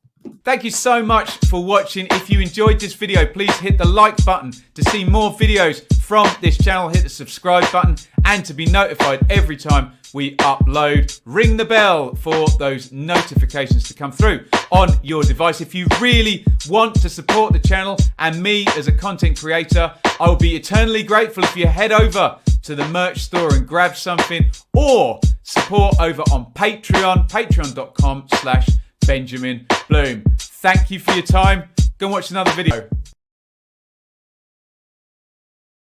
Thank you so much for watching. If you enjoyed this video, please hit the like button to see more videos from this channel. Hit the subscribe button and to be notified every time we upload. Ring the bell for those notifications to come through on your device. If you really want to support the channel and me as a content creator, I will be eternally grateful if you head over to the merch store and grab something, or support over on Patreon, patreon.com/Benjamin Bloom. Thank you for your time. Go and watch another video.